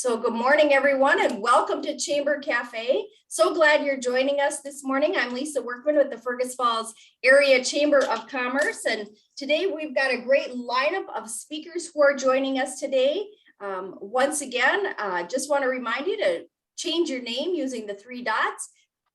So good morning, everyone, and welcome to Chamber Cafe. So glad you're joining us this morning. I'm Lisa Workman with the Fergus Falls Area Chamber of Commerce, and today we've got a great lineup of speakers who are joining us today. Once again, just want to remind you to change your name using the 3 dots,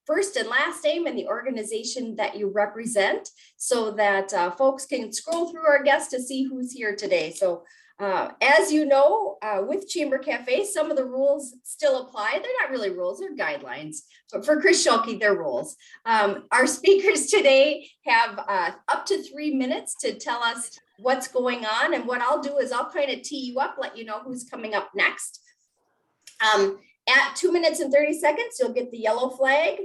first and last name and the organization that you represent, so that folks can scroll through our guests to see who's here today. So as you know, with Chamber Cafe, some of the rules still apply. They're not really rules, they're guidelines, but for Chris Schulke, they're rules. Our speakers today have up to 3 minutes to tell us what's going on. And what I'll do is I'll kind of tee you up, let you know who's coming up next. At 2 minutes and 30 seconds, you'll get the yellow flag.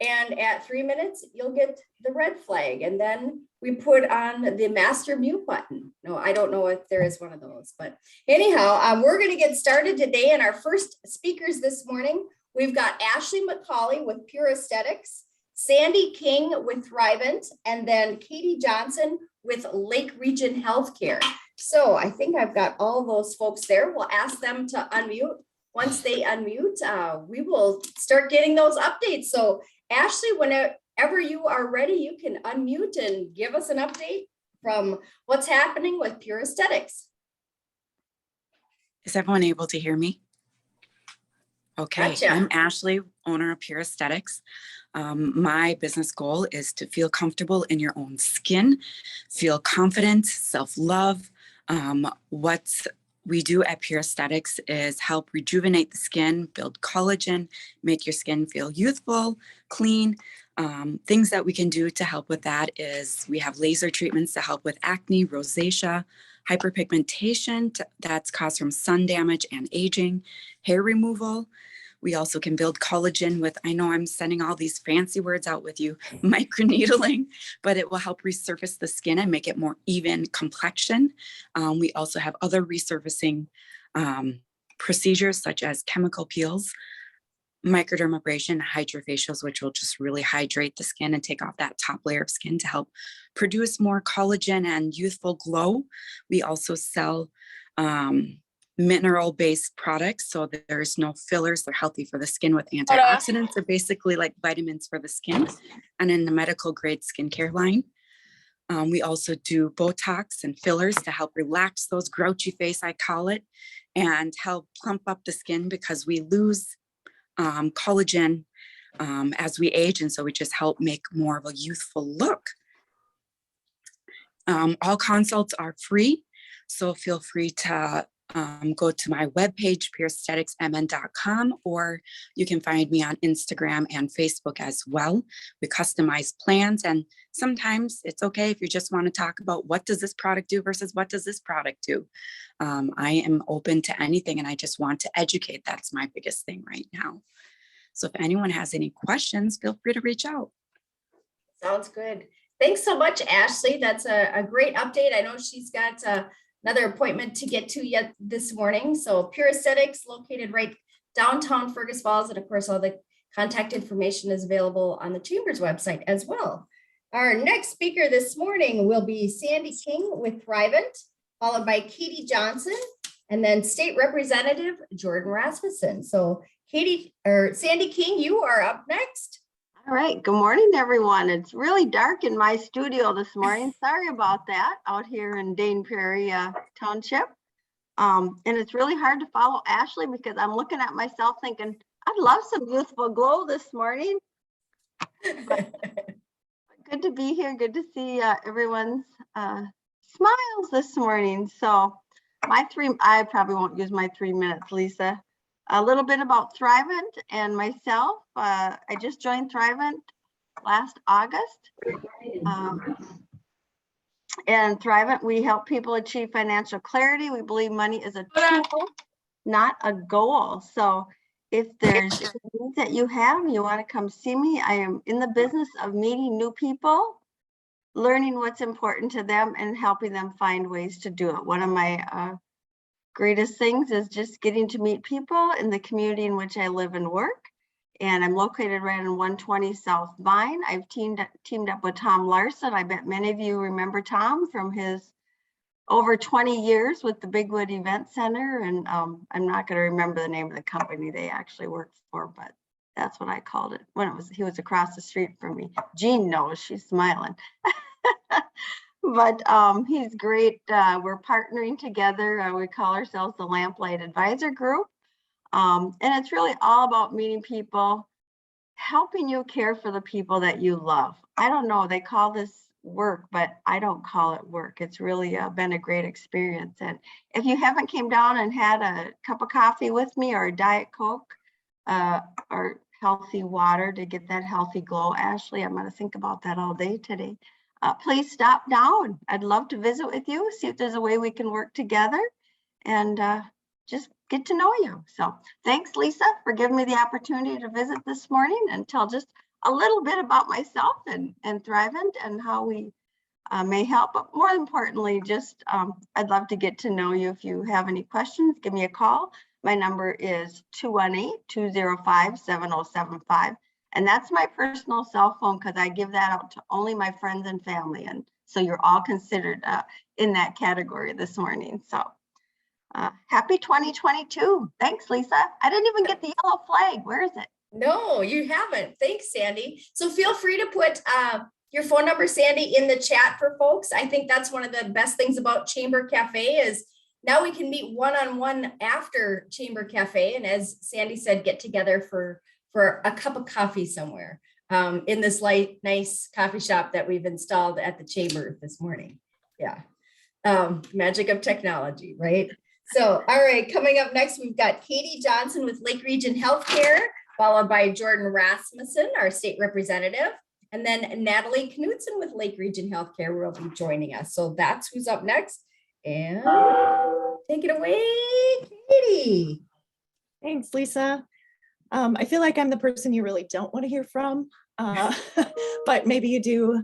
And at 3 minutes, you'll get the red flag. And then we put on the master mute button. No, I don't know if there is one of those, but anyhow, we're going to get started today. And our first speakers this morning, we've got Ashley McCauley with Pure Aesthetics, Sandy King with Thrivent, and then Katie Johnson with Lake Region Healthcare. So I think I've got all those folks there. We'll ask them to unmute. Once they unmute, we will start getting those updates. So Ashley, whenever you are ready, you can unmute and give us an update from what's happening with Pure Aesthetics. Is everyone able to hear me? Okay, gotcha. I'm Ashley, owner of Pure Aesthetics. My business goal is to feel comfortable in your own skin, feel confident, self-love. What we do at Pure Aesthetics is help rejuvenate the skin, build collagen, make your skin feel youthful, clean. Things that we can do to help with that is we have laser treatments to help with acne, rosacea, hyperpigmentation that's caused from sun damage and aging, hair removal. We also can build collagen with, I know I'm sending all these fancy words out with you, microneedling, but it will help resurface the skin and make it more even complexion. We also have other resurfacing procedures such as chemical peels, microdermabrasion, hydrofacials, which will just really hydrate the skin and take off that top layer of skin to help produce more collagen and youthful glow. We also sell mineral-based products, so that there's no fillers. They're healthy for the skin with antioxidants. They're basically like vitamins for the skin, and in the medical grade skincare line. We also do Botox and fillers to help relax those grouchy face, I call it, and help plump up the skin because we lose collagen as we age, and so we just help make more of a youthful look. All consults are free, so feel free to go to my webpage, pureaestheticsmn.com, or you can find me on Instagram and Facebook as well. We customize plans, and sometimes it's okay if you just want to talk about what does this product do versus what does this product do. I am open to anything, and I just want to educate. That's my biggest thing right now. So if anyone has any questions, feel free to reach out. Sounds good. Thanks so much, Ashley. That's a great update. I know she's got another appointment to get to yet this morning. So Pure Aesthetics, located right downtown Fergus Falls. And of course, all the contact information is available on the Chamber's website as well. Our next speaker this morning will be Sandy King with Thrivent, followed by Katie Johnson, and then State Representative Jordan Rasmussen. So Sandy King, you are up next. All right, good morning, everyone. It's really dark in my studio this morning. Sorry about that, out here in Dane Prairie Township. And it's really hard to follow Ashley because I'm looking at myself thinking, I'd love some youthful glow this morning. But good to be here. Good to see everyone's smiles this morning. So I probably won't use my 3 minutes, Lisa. A little bit about Thrivent and myself. I just joined Thrivent last August. And Thrivent, we help people achieve financial clarity. We believe money is a tool, not a goal. So if there's needs that you have, you want to come see me, I am in the business of meeting new people, learning what's important to them, and helping them find ways to do it. One of my greatest things is just getting to meet people in the community in which I live and work. And I'm located right in 120 South Vine. I've teamed up with Tom Larson. I bet many of you remember Tom from his over 20 years with the Bigwood Event Center. And I'm not going to remember the name of the company they actually worked for, but that's what I called it when he was across the street from me. Jean knows, she's smiling. But he's great. We're partnering together. We call ourselves the Lamplight Advisor Group. And it's really all about meeting people, helping you care for the people that you love. I don't know, they call this work, but I don't call it work. It's really been a great experience. And if you haven't came down and had a cup of coffee with me or a Diet Coke or healthy water to get that healthy glow, Ashley, I'm going to think about that all day today. Please stop down. I'd love to visit with you, see if there's a way we can work together and just get to know you. So thanks, Lisa, for giving me the opportunity to visit this morning and tell just a little bit about myself and Thrivent and how we may help. But more importantly, just I'd love to get to know you. If you have any questions, give me a call. My number is 218-205-7075. And that's my personal cell phone because I give that out to only my friends and family. And so you're all considered in that category this morning. So happy 2022. Thanks, Lisa. I didn't even get the yellow flag. Where is it? No, you haven't. Thanks, Sandy. So feel free to put your phone number, Sandy, in the chat for folks. I think that's one of the best things about Chamber Cafe is now we can meet one-on-one after Chamber Cafe. And as Sandy said, get together for a cup of coffee somewhere in this nice coffee shop that we've installed at the Chamber this morning. Yeah. Magic of technology, right? So, all right, coming up next, we've got Katie Johnson with Lake Region Healthcare, followed by Jordan Rasmussen, our state representative, and then Natalie Knudsen with Lake Region Healthcare will be joining us. So that's who's up next. And take it away, Katie. Thanks, Lisa. I feel like I'm the person you really don't want to hear from, but maybe you do.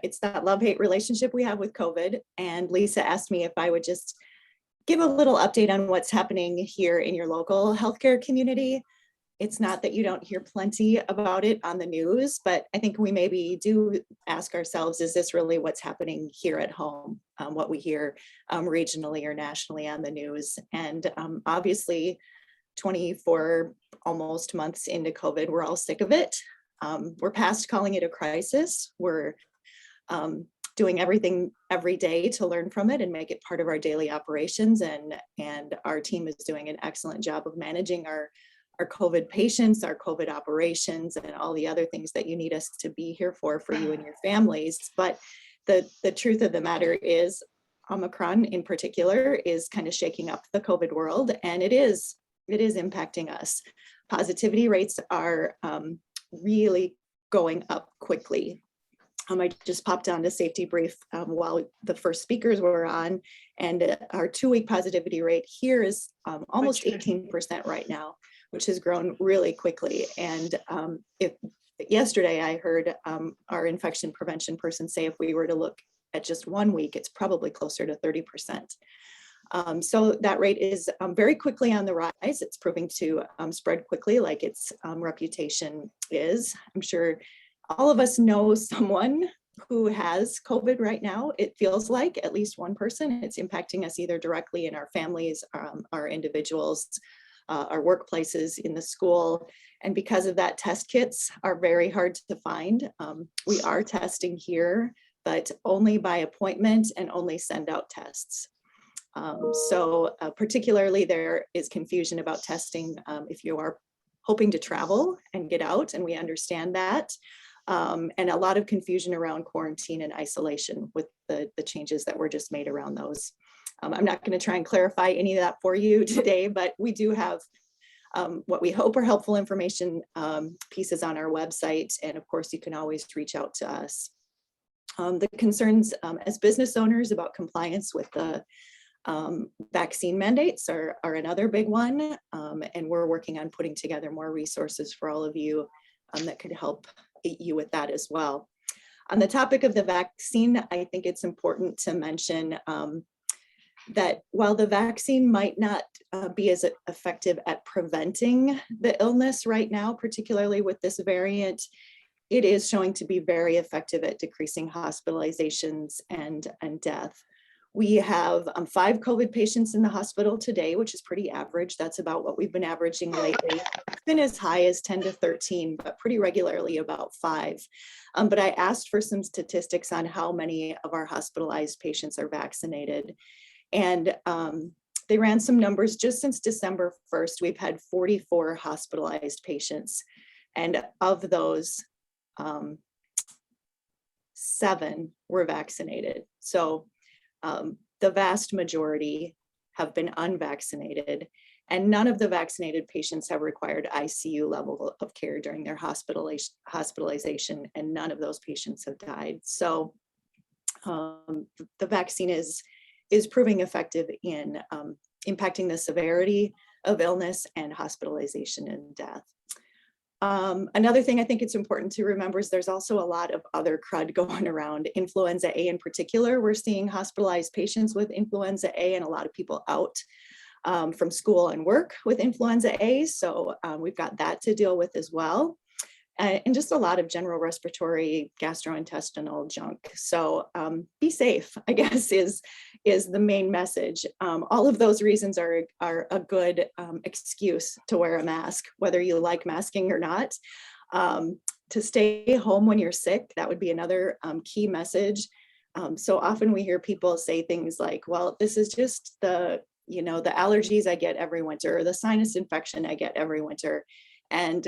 It's that love-hate relationship we have with COVID. And Lisa asked me if I would just give a little update on what's happening here in your local healthcare community. It's not that you don't hear plenty about it on the news, but I think we maybe do ask ourselves, is this really what's happening here at home? What we hear regionally or nationally on the news. And obviously 24 almost months into COVID, we're all sick of it. We're past calling it a crisis. We're doing everything every day to learn from it and make it part of our daily operations. And our team is doing an excellent job of managing our COVID patients, our COVID operations, and all the other things that you need us to be here for you and your families. But the truth of the matter is Omicron in particular is kind of shaking up the COVID world, and it is impacting us. Positivity rates are really going up quickly. I just popped on to Safety Brief while the first speakers were on, and our 2-week positivity rate here is almost 18% right now, which has grown really quickly. And yesterday I heard our infection prevention person say if we were to look at just 1 week, it's probably closer to 30%. So that rate is very quickly on the rise. It's proving to spread quickly like its reputation is. I'm sure all of us know someone who has COVID right now. It feels like at least one person. It's impacting us either directly in our families, our individuals, our workplaces, in the school. And because of that, test kits are very hard to find. We are testing here, but only by appointment and only send out tests. So particularly there is confusion about testing if you are hoping to travel and get out, and we understand that. And a lot of confusion around quarantine and isolation with the changes that were just made around those. I'm not going to try and clarify any of that for you today, but we do have what we hope are helpful information pieces on our website. And of course, you can always reach out to us. The concerns as business owners about compliance with the vaccine mandates are another big one. And we're working on putting together more resources for all of you that could help you with that as well. On the topic of the vaccine, I think it's important to mention that while the vaccine might not be as effective at preventing the illness right now, particularly with this variant, it is showing to be very effective at decreasing hospitalizations and death. We have 5 COVID patients in the hospital today, which is pretty average. That's about what we've been averaging lately. It's been as high as 10 to 13, but pretty regularly about 5. But I asked for some statistics on how many of our hospitalized patients are vaccinated. And they ran some numbers. Just since December 1st, we've had 44 hospitalized patients. And of those, 7 were vaccinated. So the vast majority have been unvaccinated, and none of the vaccinated patients have required ICU level of care during their hospitalization, and none of those patients have died. So the vaccine is proving effective in impacting the severity of illness and hospitalization and death. Another thing I think it's important to remember is there's also a lot of other crud going around. Influenza A in particular, we're seeing hospitalized patients with influenza A and a lot of people out from school and work with influenza A. So we've got that to deal with as well. And just a lot of general respiratory gastrointestinal junk. So be safe, I guess, is the main message. All of those reasons are a good excuse to wear a mask, whether you like masking or not. To stay home when you're sick, that would be another key message. So often we hear people say things like, well, this is just the allergies I get every winter, or the sinus infection I get every winter. And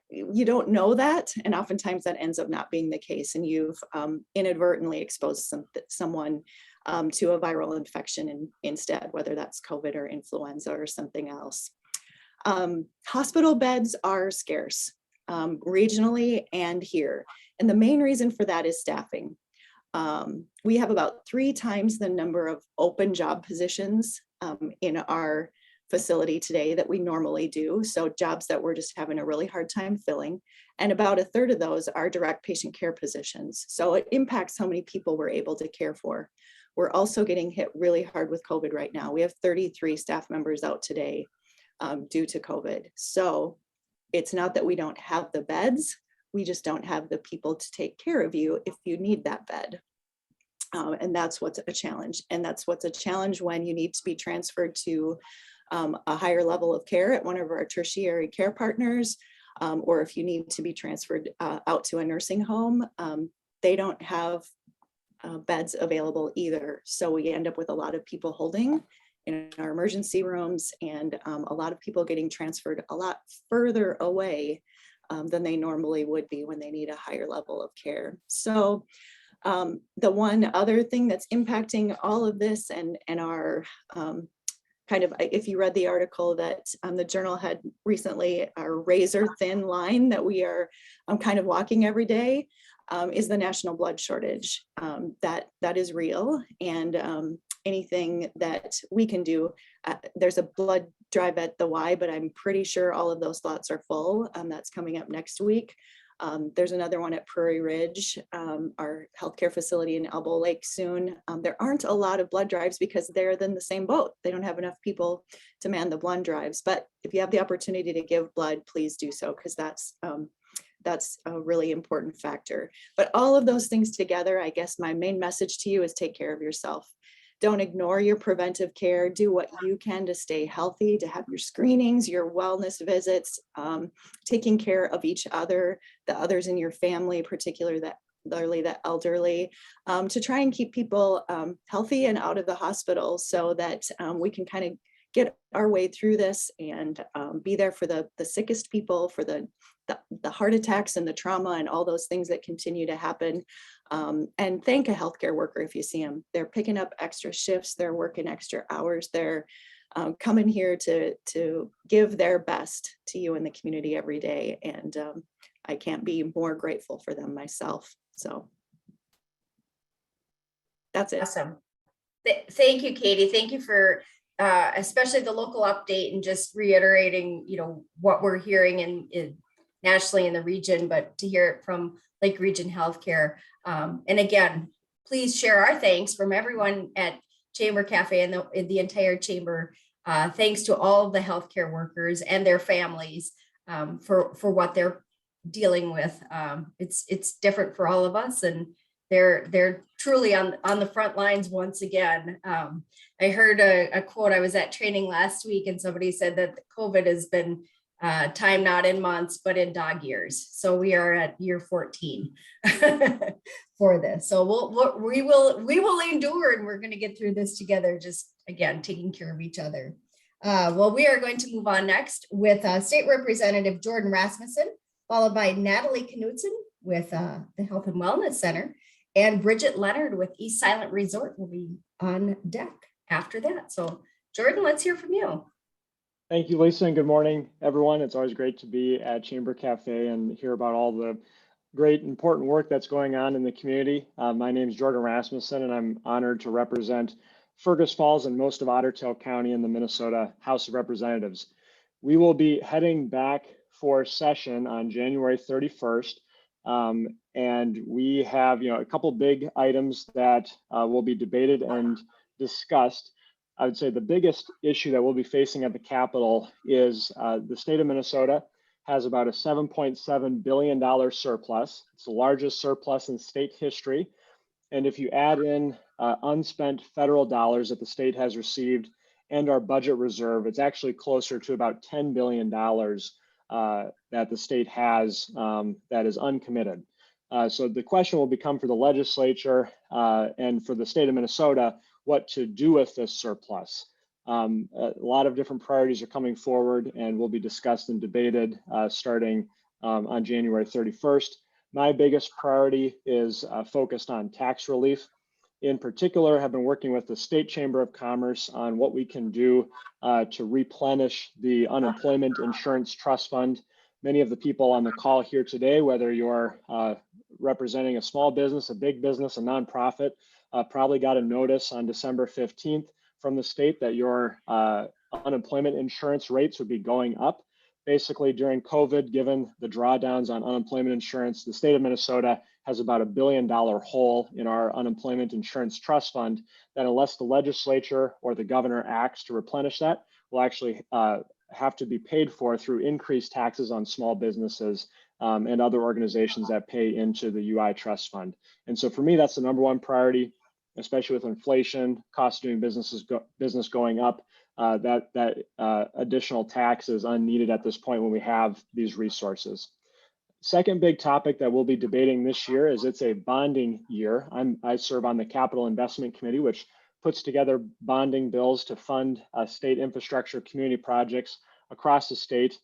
you don't know that, and oftentimes that ends up not being the case, and you've inadvertently exposed someone to a viral infection instead, whether that's COVID or influenza or something else. Hospital beds are scarce regionally and here, and the main reason for that is staffing. We have about 3 times the number of open job positions in our facility today that we normally do. So jobs that we're just having a really hard time filling. And about 1/3 of those are direct patient care positions. So it impacts how many people we're able to care for. We're also getting hit really hard with COVID right now. We have 33 staff members out today due to COVID. So it's not that we don't have the beds, we just don't have the people to take care of you if you need that bed. And that's what's a challenge. And that's what's a challenge when you need to be transferred to a higher level of care at one of our tertiary care partners, or if you need to be transferred out to a nursing home, they don't have beds available either. So we end up with a lot of people holding in our emergency rooms, and a lot of people getting transferred a lot further away than they normally would be when they need a higher level of care. So the one other thing that's impacting all of this and our if you read the article that the Journal had recently, our razor thin line that we are kind of walking every day is the national blood shortage. That is real, and anything that we can do, there's a blood drive at the Y, but I'm pretty sure all of those slots are full. That's coming up next week. There's another one at Prairie Ridge, our healthcare facility in Elbow Lake soon. There aren't a lot of blood drives because they're in the same boat. They don't have enough people to man the blood drives. But if you have the opportunity to give blood, please do so, because that's a really important factor. But all of those things together, I guess my main message to you is take care of yourself. Don't ignore your preventive care. Do what you can to stay healthy, to have your screenings, your wellness visits, taking care of each other, the others in your family, particularly the elderly, to try and keep people healthy and out of the hospital so that we can kind of get our way through this and be there for the sickest people, for the heart attacks and the trauma and all those things that continue to happen. And thank a healthcare worker if you see them. They're picking up extra shifts, they're working extra hours, they're coming here to give their best to you in the community every day. And I can't be more grateful for them myself. So that's it. Awesome. Thank you, Katie. Thank you for especially the local update and just reiterating, what we're hearing in nationally in the region, but to hear it from Lake Region Healthcare. And again, please share our thanks from everyone at Chamber Cafe and the entire chamber. Thanks to all of the healthcare workers and their families for what they're dealing with. It's different for all of us, and they're truly on the front lines once again. I heard a quote. I was at training last week, and somebody said that COVID has been time not in months, but in dog years. So we are at year 14 for this. So we will endure, and we're going to get through this together. Just again, taking care of each other. Well, we are going to move on next with State Representative Jordan Rasmussen, followed by Natalie Knudsen with the Health and Wellness Center, and Bridget Leonard with East Silent Resort will be on deck after that. So Jordan, let's hear from you. Thank you, Lisa, and good morning, everyone. It's always great to be at Chamber Cafe and hear about all the great, important work that's going on in the community. My name is Jordan Rasmussen, and I'm honored to represent Fergus Falls and most of Otter Tail County in the Minnesota House of Representatives. We will be heading back for session on January 31st, and we have a couple big items that will be debated and discussed. I would say the biggest issue that we'll be facing at the Capitol is the state of Minnesota has about a $7.7 billion surplus. It's the largest surplus in state history. And if you add in unspent federal dollars that the state has received and our budget reserve, it's actually closer to about $10 billion that the state has that is uncommitted. So the question will become for the legislature and for the state of Minnesota, what to do with this surplus. A lot of different priorities are coming forward and will be discussed and debated starting on January 31st. My biggest priority is focused on tax relief. In particular, have been working with the State Chamber of Commerce on what we can do to replenish the Unemployment Insurance Trust Fund. Many of the people on the call here today, whether you're representing a small business, a big business, a nonprofit, probably got a notice on December 15th from the state that your unemployment insurance rates would be going up. Basically, during COVID, given the drawdowns on unemployment insurance, the state of Minnesota has about $1 billion hole in our unemployment insurance trust fund that, unless the legislature or the governor acts to replenish that, will actually have to be paid for through increased taxes on small businesses and other organizations that pay into the UI trust fund. And so for me, that's the number one priority, especially with inflation, cost of doing business going up. That additional tax is unneeded at this point when we have these resources. Second big topic that we'll be debating this year is it's a bonding year. I serve on the Capital Investment Committee, which puts together bonding bills to fund state infrastructure community projects across the state.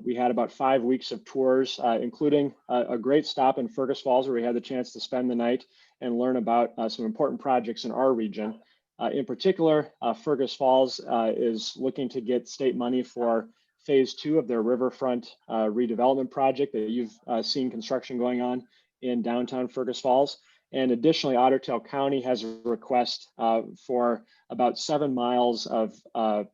We had about 5 weeks of tours, including a great stop in Fergus Falls, where we had the chance to spend the night and learn about some important projects in our region. In particular, Fergus Falls is looking to get state money for phase 2 of their riverfront redevelopment project that you've seen construction going on in downtown Fergus Falls. And additionally, Otter Tail County has a request for about 7 miles of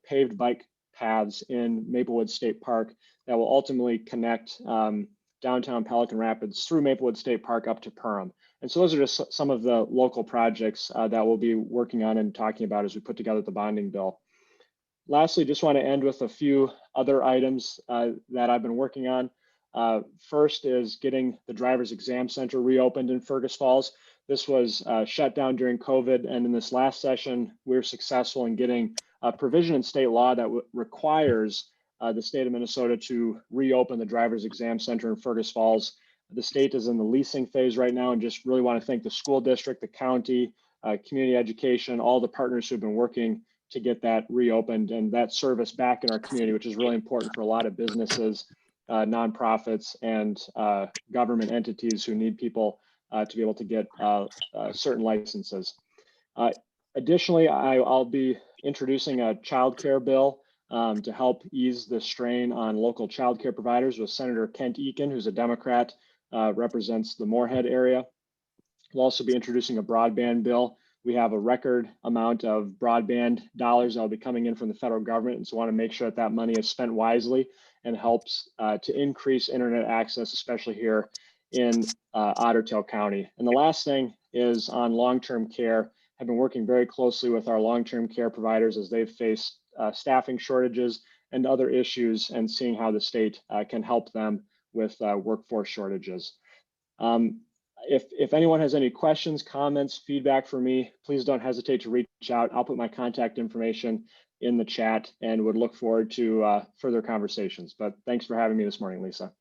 paved bike paths in Maplewood State Park that will ultimately connect downtown Pelican Rapids through Maplewood State Park up to Perham. And so those are just some of the local projects that we'll be working on and talking about as we put together the bonding bill. Lastly, just want to end with a few other items that I've been working on. First is getting the driver's exam center reopened in Fergus Falls. This was shut down during COVID, and in this last session, we were successful in getting a provision in state law that requires the state of Minnesota to reopen the driver's exam center in Fergus Falls. The state is in the leasing phase right now, and just really want to thank the school district, the county, community education, all the partners who've been working to get that reopened and that service back in our community, which is really important for a lot of businesses, nonprofits, and government entities who need people to be able to get certain licenses. Additionally, I'll be introducing a child care bill to help ease the strain on local child care providers with Senator Kent Eakin, who's a Democrat, represents the Moorhead area. We'll also be introducing a broadband bill. We have a record amount of broadband dollars that will be coming in from the federal government, and so want to make sure that that money is spent wisely and helps to increase internet access, especially here in Otter Tail County. And the last thing is on long-term care. I've been working very closely with our long-term care providers as they've faced staffing shortages and other issues, and seeing how the state can help them with workforce shortages. if anyone has any questions, comments, feedback for me, please don't hesitate to reach out. I'll put my contact information in the chat and would look forward to further conversations. But thanks for having me this morning, Lisa.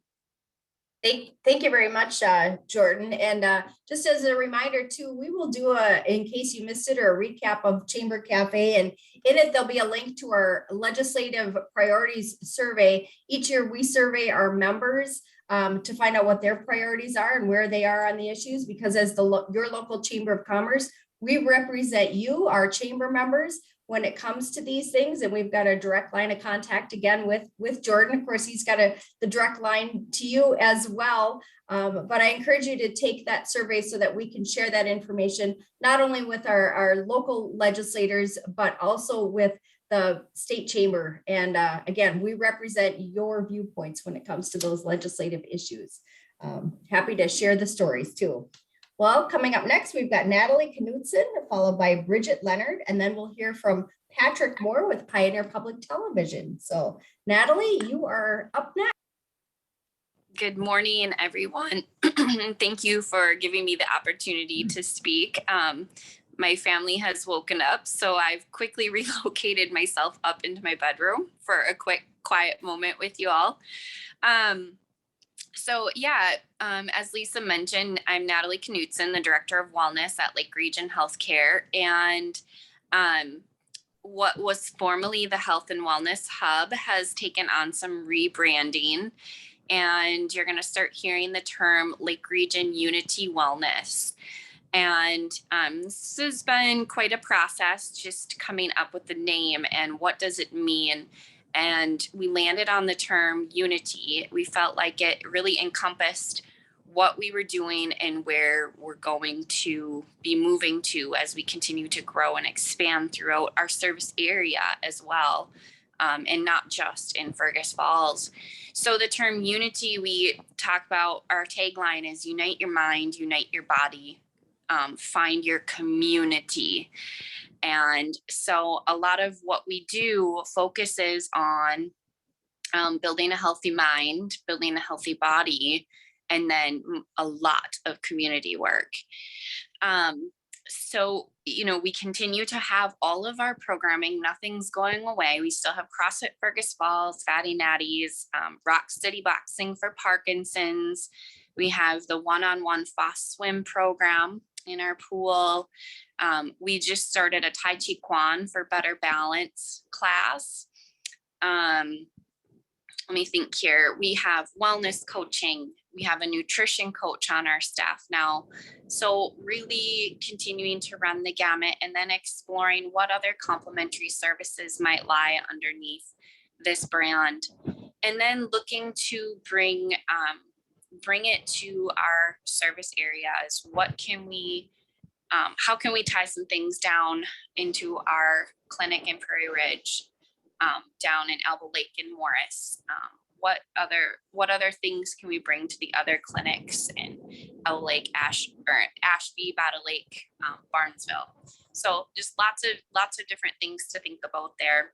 Thank you very much, Jordan. And just as a reminder too, we will do in case you missed it, or a recap of Chamber Cafe. And in it, there'll be a link to our legislative priorities survey. Each year we survey our members to find out what their priorities are and where they are on the issues, because as your local Chamber of Commerce, we represent you, our chamber members, when it comes to these things. And we've got a direct line of contact again with Jordan. Of course, he's got the direct line to you as well. But I encourage you to take that survey so that we can share that information, not only with our local legislators, but also with the state chamber. And again, we represent your viewpoints when it comes to those legislative issues. Happy to share the stories too. Well, coming up next, we've got Natalie Knudsen, followed by Bridget Leonard, and then we'll hear from Patrick Moore with Pioneer Public Television. So Natalie, you are up next. Good morning, everyone. Thank you for giving me the opportunity to speak. My family has woken up, so I've quickly relocated myself up into my bedroom for a quick, quiet moment with you all. As Lisa mentioned, I'm Natalie Knudsen, the Director of Wellness at Lake Region Healthcare. And what was formerly the Health and Wellness Hub has taken on some rebranding. And you're going to start hearing the term Lake Region Unity Wellness. And this has been quite a process, just coming up with the name and what does it mean. And we landed on the term unity. We felt like it really encompassed what we were doing and where we're going to be moving to as we continue to grow and expand throughout our service area as well, and not just in Fergus Falls. So the term unity, we talk about, our tagline is unite your mind, unite your body, find your community. And so a lot of what we do focuses on building a healthy mind, building a healthy body, and then a lot of community work. We continue to have all of our programming. Nothing's going away. We still have CrossFit Fergus Falls, Fatty Natties, Rock Steady Boxing for Parkinson's. We have the one-on-one fast swim program in our pool. We just started a Tai Chi Quan for better balance class. Let me think here. We have wellness coaching. We have a nutrition coach on our staff now. So really continuing to run the gamut and then exploring what other complementary services might lie underneath this brand. And then looking to bring it to our service areas. What can we, how can we tie some things down into our clinic in Prairie Ridge, down in Elbow Lake and Morris? What other things can we bring to the other clinics in Elbow Lake, Ashby, Battle Lake, Barnesville? So just lots of different things to think about there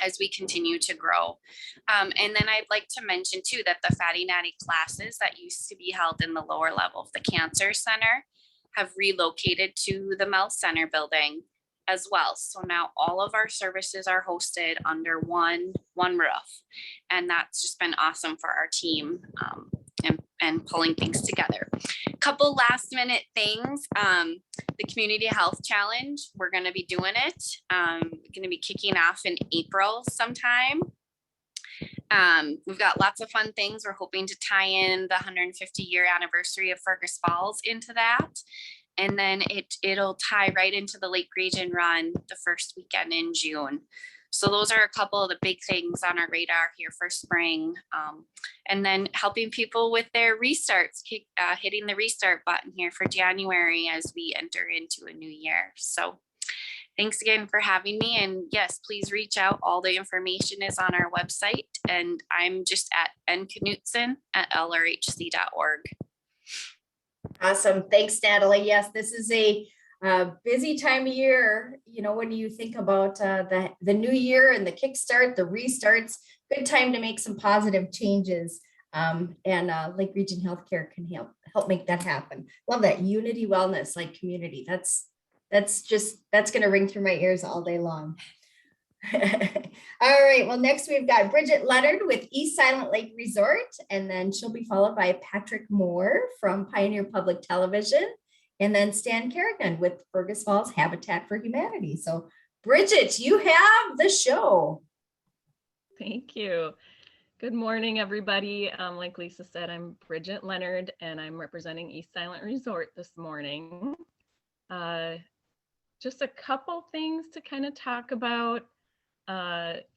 as we continue to grow. And then I'd like to mention too that the Fatty Natty classes that used to be held in the lower level of the Cancer Center have relocated to the Mel Center building as well. So now all of our services are hosted under one roof. And that's just been awesome for our team, and pulling things together. A couple last minute things. The Community Health Challenge, we're going to be doing it. Going to be kicking off in April sometime. We've got lots of fun things. We're hoping to tie in the 150-year anniversary of Fergus Falls into that. And then it'll tie right into the Lake Region Run the first weekend in June. So those are a couple of the big things on our radar here for spring. And then helping people with their restarts, hitting the restart button here for January as we enter into a new year. So thanks again for having me. And yes, please reach out. All the information is on our website. And I'm just at nknutson@lrhc.org. Awesome. Thanks, Natalie. Yes, this is a busy time of year. You know, when you think about the new year and the kickstart, the restarts, good time to make some positive changes. And Lake Region Healthcare can help make that happen. Love that Unity Wellness, like community. That's going to ring through my ears all day long. All right. Well, next we've got Bridget Leonard with East Silent Lake Resort, and then she'll be followed by Patrick Moore from Pioneer Public Television, and then Stan Kerrigan with Fergus Falls Habitat for Humanity. So, Bridget, you have the show. Thank you. Good morning, everybody. Like Lisa said, I'm Bridget Leonard, and I'm representing East Silent Resort this morning. Just a couple things to kind of talk about.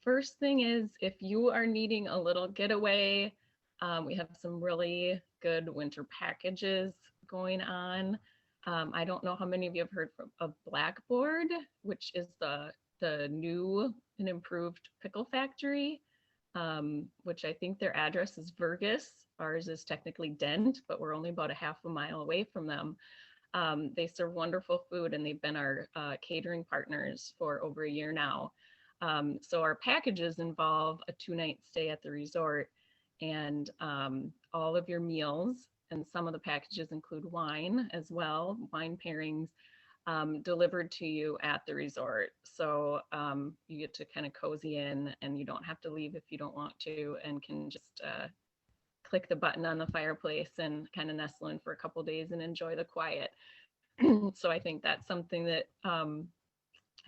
First thing is, if you are needing a little getaway, we have some really good winter packages going on. I don't know how many of you have heard of Blackboard, which is the new and improved pickle factory, which I think their address is Fergus. Ours is technically Dent, but we're only about a half a mile away from them. They serve wonderful food, and they've been our catering partners for over a year now. So our packages involve a 2-night stay at the resort, and all of your meals, and some of the packages include wine as well, wine pairings delivered to you at the resort. So you get to kind of cozy in, and you don't have to leave if you don't want to, and can just click the button on the fireplace and kind of nestle in for a couple days and enjoy the quiet. So I think that's something that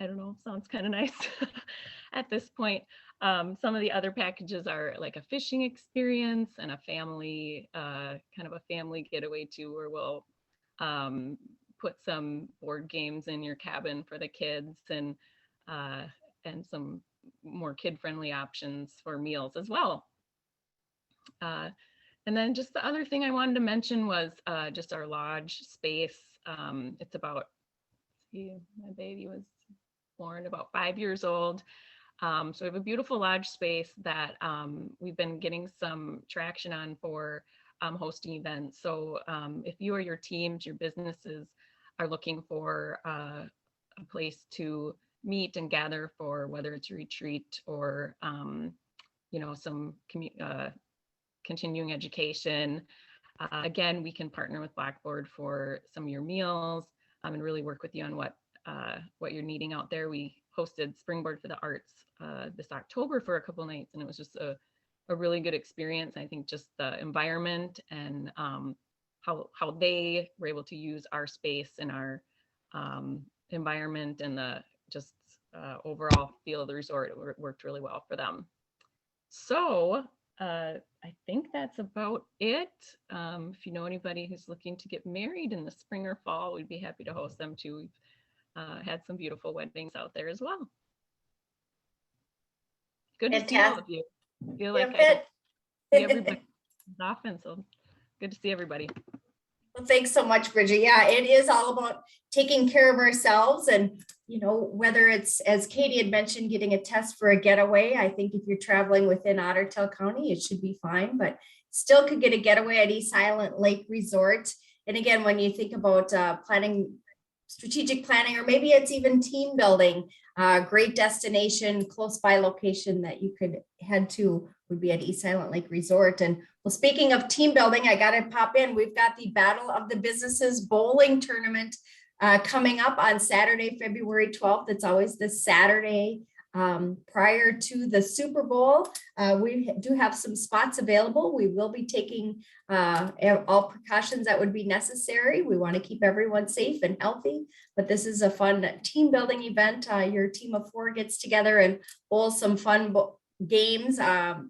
I don't know, sounds kind of nice at this point. Some of the other packages are like a fishing experience and a family, kind of a family getaway too, where we'll put some board games in your cabin for the kids, and some more kid-friendly options for meals as well. And then just the other thing I wanted to mention was just our lodge space. It's about, my baby was born about 5 years old. So we have a beautiful lodge space that we've been getting some traction on for hosting events. So if you or your teams, your businesses are looking for a place to meet and gather for, whether it's a retreat or some continuing education, again, we can partner with Blackboard for some of your meals and really work with you on what you're needing out there. We hosted Springboard for the Arts this October for a couple of nights, and it was just a really good experience. I think just the environment and how they were able to use our space and our environment and the just overall feel of the resort, it worked really well for them. So I think that's about it. If you know anybody who's looking to get married in the spring or fall, we'd be happy to host them too. We've had some beautiful weddings out there as well. Good to see all of you. I feel like I don't see everybody often, so good to see everybody. Well, thanks so much, Bridget. Yeah, it is all about taking care of ourselves, and whether it's, as Katie had mentioned, getting a test for a getaway. I think if you're traveling within Ottertail County, it should be fine, but still could get a getaway at East Silent Lake Resort. And again, when you think about strategic planning, or maybe it's even team building, great destination, close by location that you could head to would be at East Silent Lake Resort. And well, speaking of team building, I got to pop in. We've got the Battle of the Businesses bowling tournament coming up on Saturday, February 12th. It's always the Saturday prior to the Super Bowl. We do have some spots available. We will be taking all precautions that would be necessary. We want to keep everyone safe and healthy, but this is a fun team building event. Your team of 4 gets together and bowl some fun games.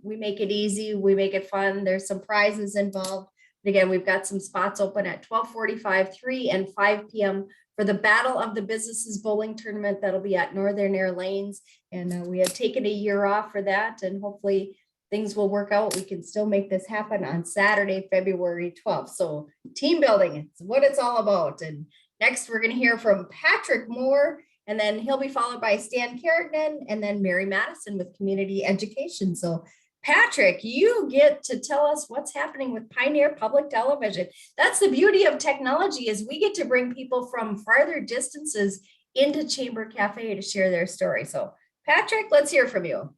We make it easy. We make it fun. There's some prizes involved. But again, we've got some spots open at 12:45, 3 and 5 p.m. for the Battle of the Businesses bowling tournament. That'll be at Northern Air Lanes. And we have taken a year off for that, and hopefully things will work out. We can still make this happen on Saturday, February 12th. So team building, it's what it's all about. And next we're going to hear from Patrick Moore, and then he'll be followed by Stan Kerrigan, and then Mary Madison with community education. So Patrick, you get to tell us what's happening with Pioneer Public Television. That's the beauty of technology, is we get to bring people from farther distances into Chamber Cafe to share their story. So Patrick, let's hear from you.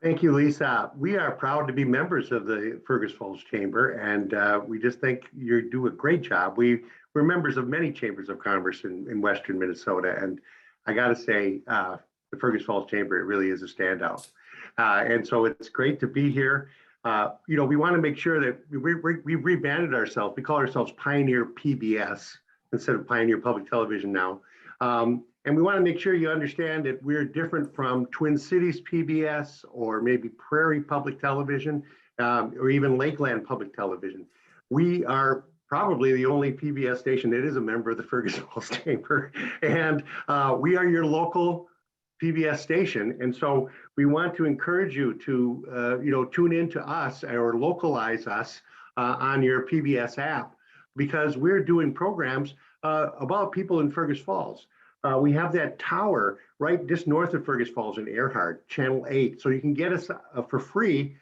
Thank you, Lisa. We are proud to be members of the Fergus Falls Chamber, and we just think you do a great job. We're members of many chambers of commerce in Western Minnesota, and I got to say, the Fergus Falls Chamber, it really is a standout. And so it's great to be here. We want to make sure that we rebranded ourselves. We call ourselves Pioneer PBS instead of Pioneer Public Television now. And we want to make sure you understand that we're different from Twin Cities PBS or maybe Prairie Public Television or even Lakeland Public Television. We are probably the only PBS station that is a member of the Fergus Falls Chamber. And we are your local PBS station. And so we want to encourage you to, tune into us or localize us on your PBS app, because we're doing programs about people in Fergus Falls. We have that tower right just north of Fergus Falls in Earhart, Channel 8. So you can get us for free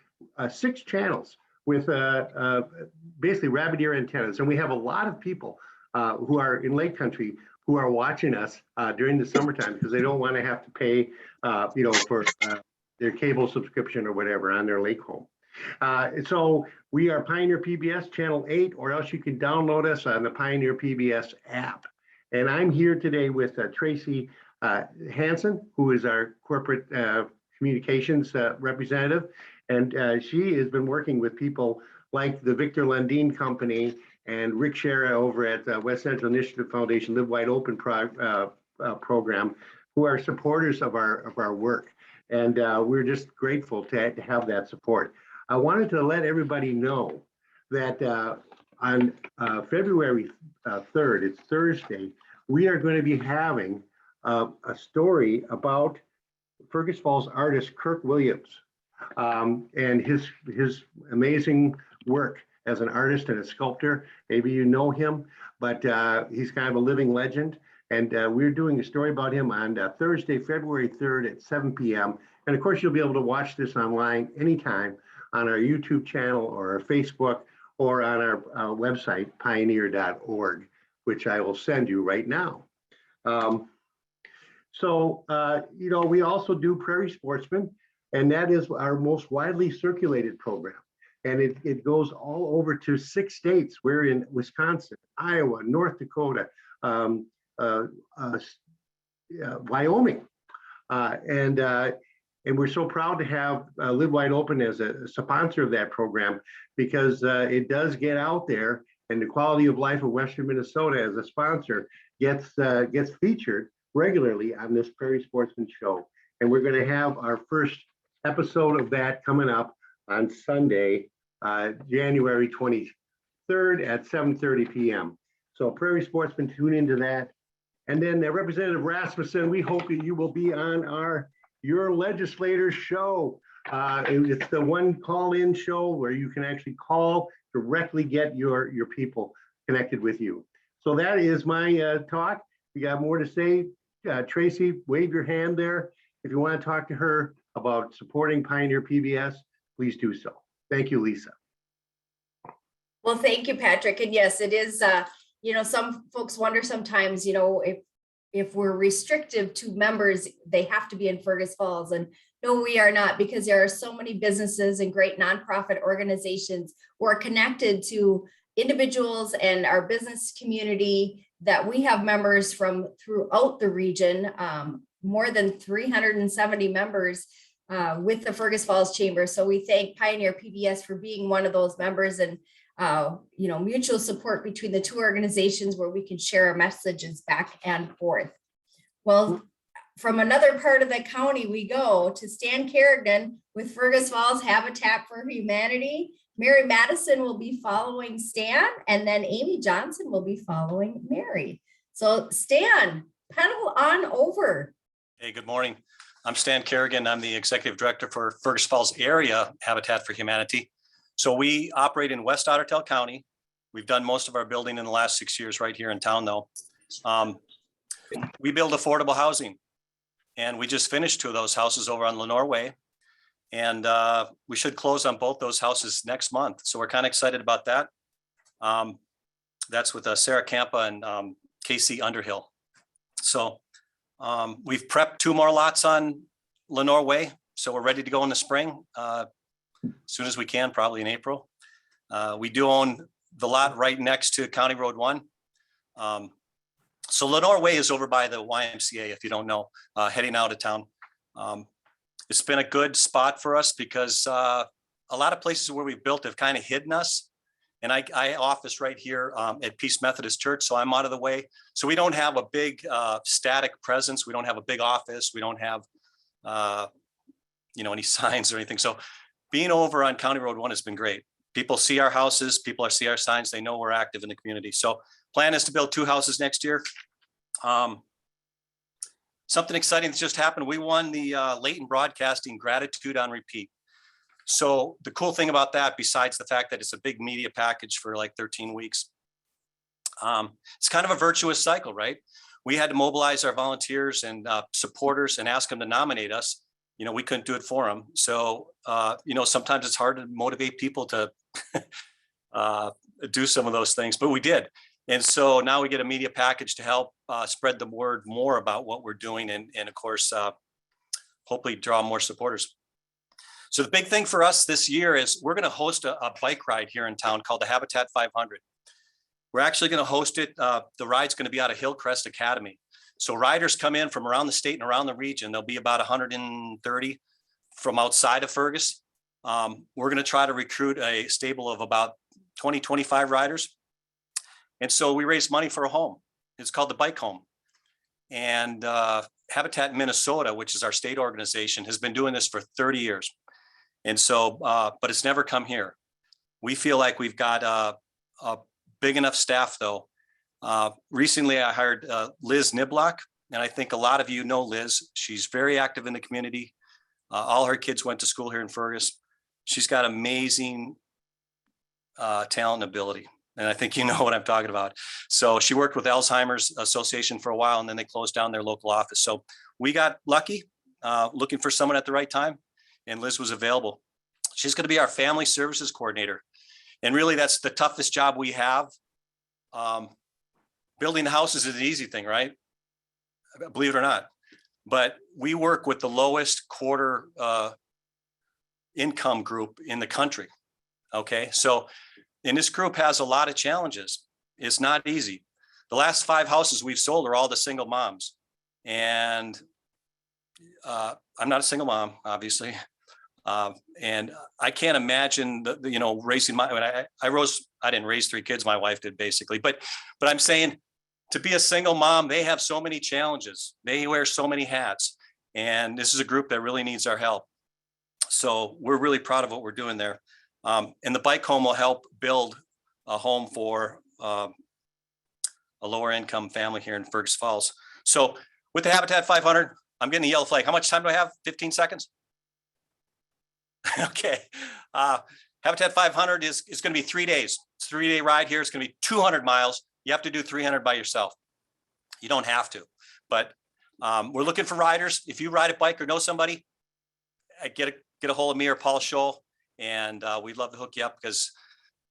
6 channels with basically rabbit ear antennas. And we have a lot of people who are in Lake Country who are watching us during the summertime because they don't want to have to pay, for their cable subscription or whatever on their lake home. So we are Pioneer PBS Channel 8, or else you can download us on the Pioneer PBS app. And I'm here today with Tracy Hansen, who is our corporate communications representative. And she has been working with people like the Victor Lundin Company and Rick Shera over at West Central Initiative Foundation Live Wide Open program, who are supporters of our work. And we're just grateful to have that support. I wanted to let everybody know that on February 3rd, it's Thursday, we are going to be having a story about Fergus Falls artist Kirk Williams and his amazing work as an artist and a sculptor. Maybe you know him, but he's kind of a living legend. And we're doing a story about him on Thursday, February 3rd at 7 p.m. And of course, you'll be able to watch this online anytime on our YouTube channel or our Facebook or on our website, pioneer.org, which I will send you right now. We also do Prairie Sportsman, and that is our most widely circulated program. And it goes all over to 6 states. We're in Wisconsin, Iowa, North Dakota, Wyoming. And we're so proud to have Live Wide Open as a sponsor of that program, because it does get out there, and the quality of life of Western Minnesota as a sponsor gets featured regularly on this Prairie Sportsman show. And we're going to have our first episode of that coming up on Sunday, January 23rd at 7:30 p.m. So Prairie Sportsman, tune into that. And then Representative Rasmussen, we hope that you will be on your legislator show. It's the one call-in show where you can actually call, directly get your people connected with you. So that is my talk. We got more to say. Tracy, wave your hand there. If you want to talk to her about supporting Pioneer PBS, please do so. Thank you, Lisa. Well, thank you, Patrick. And yes, it is, some folks wonder sometimes, if we're restrictive to members, they have to be in Fergus Falls. And no, we are not, because there are so many businesses and great nonprofit organizations who are connected to individuals and our business community, that we have members from throughout the region, more than 370 members with the Fergus Falls Chamber. So we thank Pioneer PBS for being one of those members, and mutual support between the two organizations where we can share our messages back and forth. Well, from another part of the county, we go to Stan Kerrigan with Fergus Falls Habitat for Humanity. Mary Madison will be following Stan, and then Amy Johnson will be following Mary. So Stan, pedal on over. Hey, good morning. I'm Stan Kerrigan. I'm the Executive Director for Fergus Falls Area Habitat for Humanity. So we operate in West Ottertail County. We've done most of our building in the last 6 years right here in town, though. We build affordable housing, and we just finished 2 of those houses over on Lenore Way. And we should close on both those houses next month. So we're kind of excited about that. That's with Sarah Campa and Casey Underhill. So we've prepped 2 more lots on Lenore Way. So we're ready to go in the spring, as soon as we can, probably in April. We do own the lot right next to County Road 1. So Lenore Way is over by the YMCA, if you don't know, heading out of town. It's been a good spot for us because a lot of places where we've built have kind of hidden us. And I office right here at Peace Methodist Church, so I'm out of the way. So we don't have a big static presence. We don't have a big office. We don't have, any signs or anything. So being over on County Road 1 has been great. People see our houses, people see our signs, they know we're active in the community. So plan is to build 2 houses next year. Something exciting that's just happened. We won the Leighton Broadcasting Gratitude on Repeat. So the cool thing about that, besides the fact that it's a big media package for like 13 weeks, it's kind of a virtuous cycle, right? We had to mobilize our volunteers and supporters and ask them to nominate us. We couldn't do it for them. So, sometimes it's hard to motivate people to do some of those things, but we did. And so now we get a media package to help spread the word more about what we're doing and of course, hopefully draw more supporters. So the big thing for us this year is we're going to host a bike ride here in town called the Habitat 500. We're actually going to host it. The ride's going to be out of Hillcrest Academy. So riders come in from around the state and around the region. There'll be about 130 from outside of Fergus. We're going to try to recruit a stable of about 20, 25 riders. And so we raise money for a home. It's called the Bike Home. And Habitat Minnesota, which is our state organization, has been doing this for 30 years. And so, but it's never come here. We feel like we've got a big enough staff though. Recently I hired Liz Niblock, and I think a lot of you know Liz. She's very active in the community. All her kids went to school here in Fergus. She's got amazing talent and ability. And I think you know what I'm talking about. So she worked with Alzheimer's Association for a while, and then they closed down their local office. So we got lucky looking for someone at the right time, and Liz was available. She's going to be our family services coordinator. And really that's the toughest job we have. Building houses is an easy thing, right? Believe it or not. But we work with the lowest quarter income group in the country. Okay, so and this group has a lot of challenges. It's not easy. The last 5 houses we've sold are all the single moms. And I'm not a single mom, obviously. And I can't imagine raising I didn't raise 3 kids, my wife did basically, but I'm saying to be a single mom, they have so many challenges. They wear so many hats, and this is a group that really needs our help. So we're really proud of what we're doing there. And the Bike Home will help build a home for a lower income family here in Fergus Falls. So with the Habitat 500, I'm getting a yellow flag. How much time do I have? 15 seconds? Okay. Habitat 500 is going to be 3 days. It's a 3-day ride here. It's going to be 200 miles. You have to do 300 by yourself. You don't have to, but we're looking for riders. If you ride a bike or know somebody, get a hold of me or Paul Scholl, and we'd love to hook you up because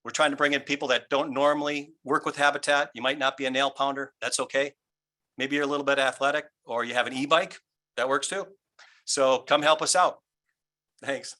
we're trying to bring in people that don't normally work with Habitat. You might not be a nail pounder. That's okay. Maybe you're a little bit athletic or you have an e-bike. That works too. So come help us out. Thanks.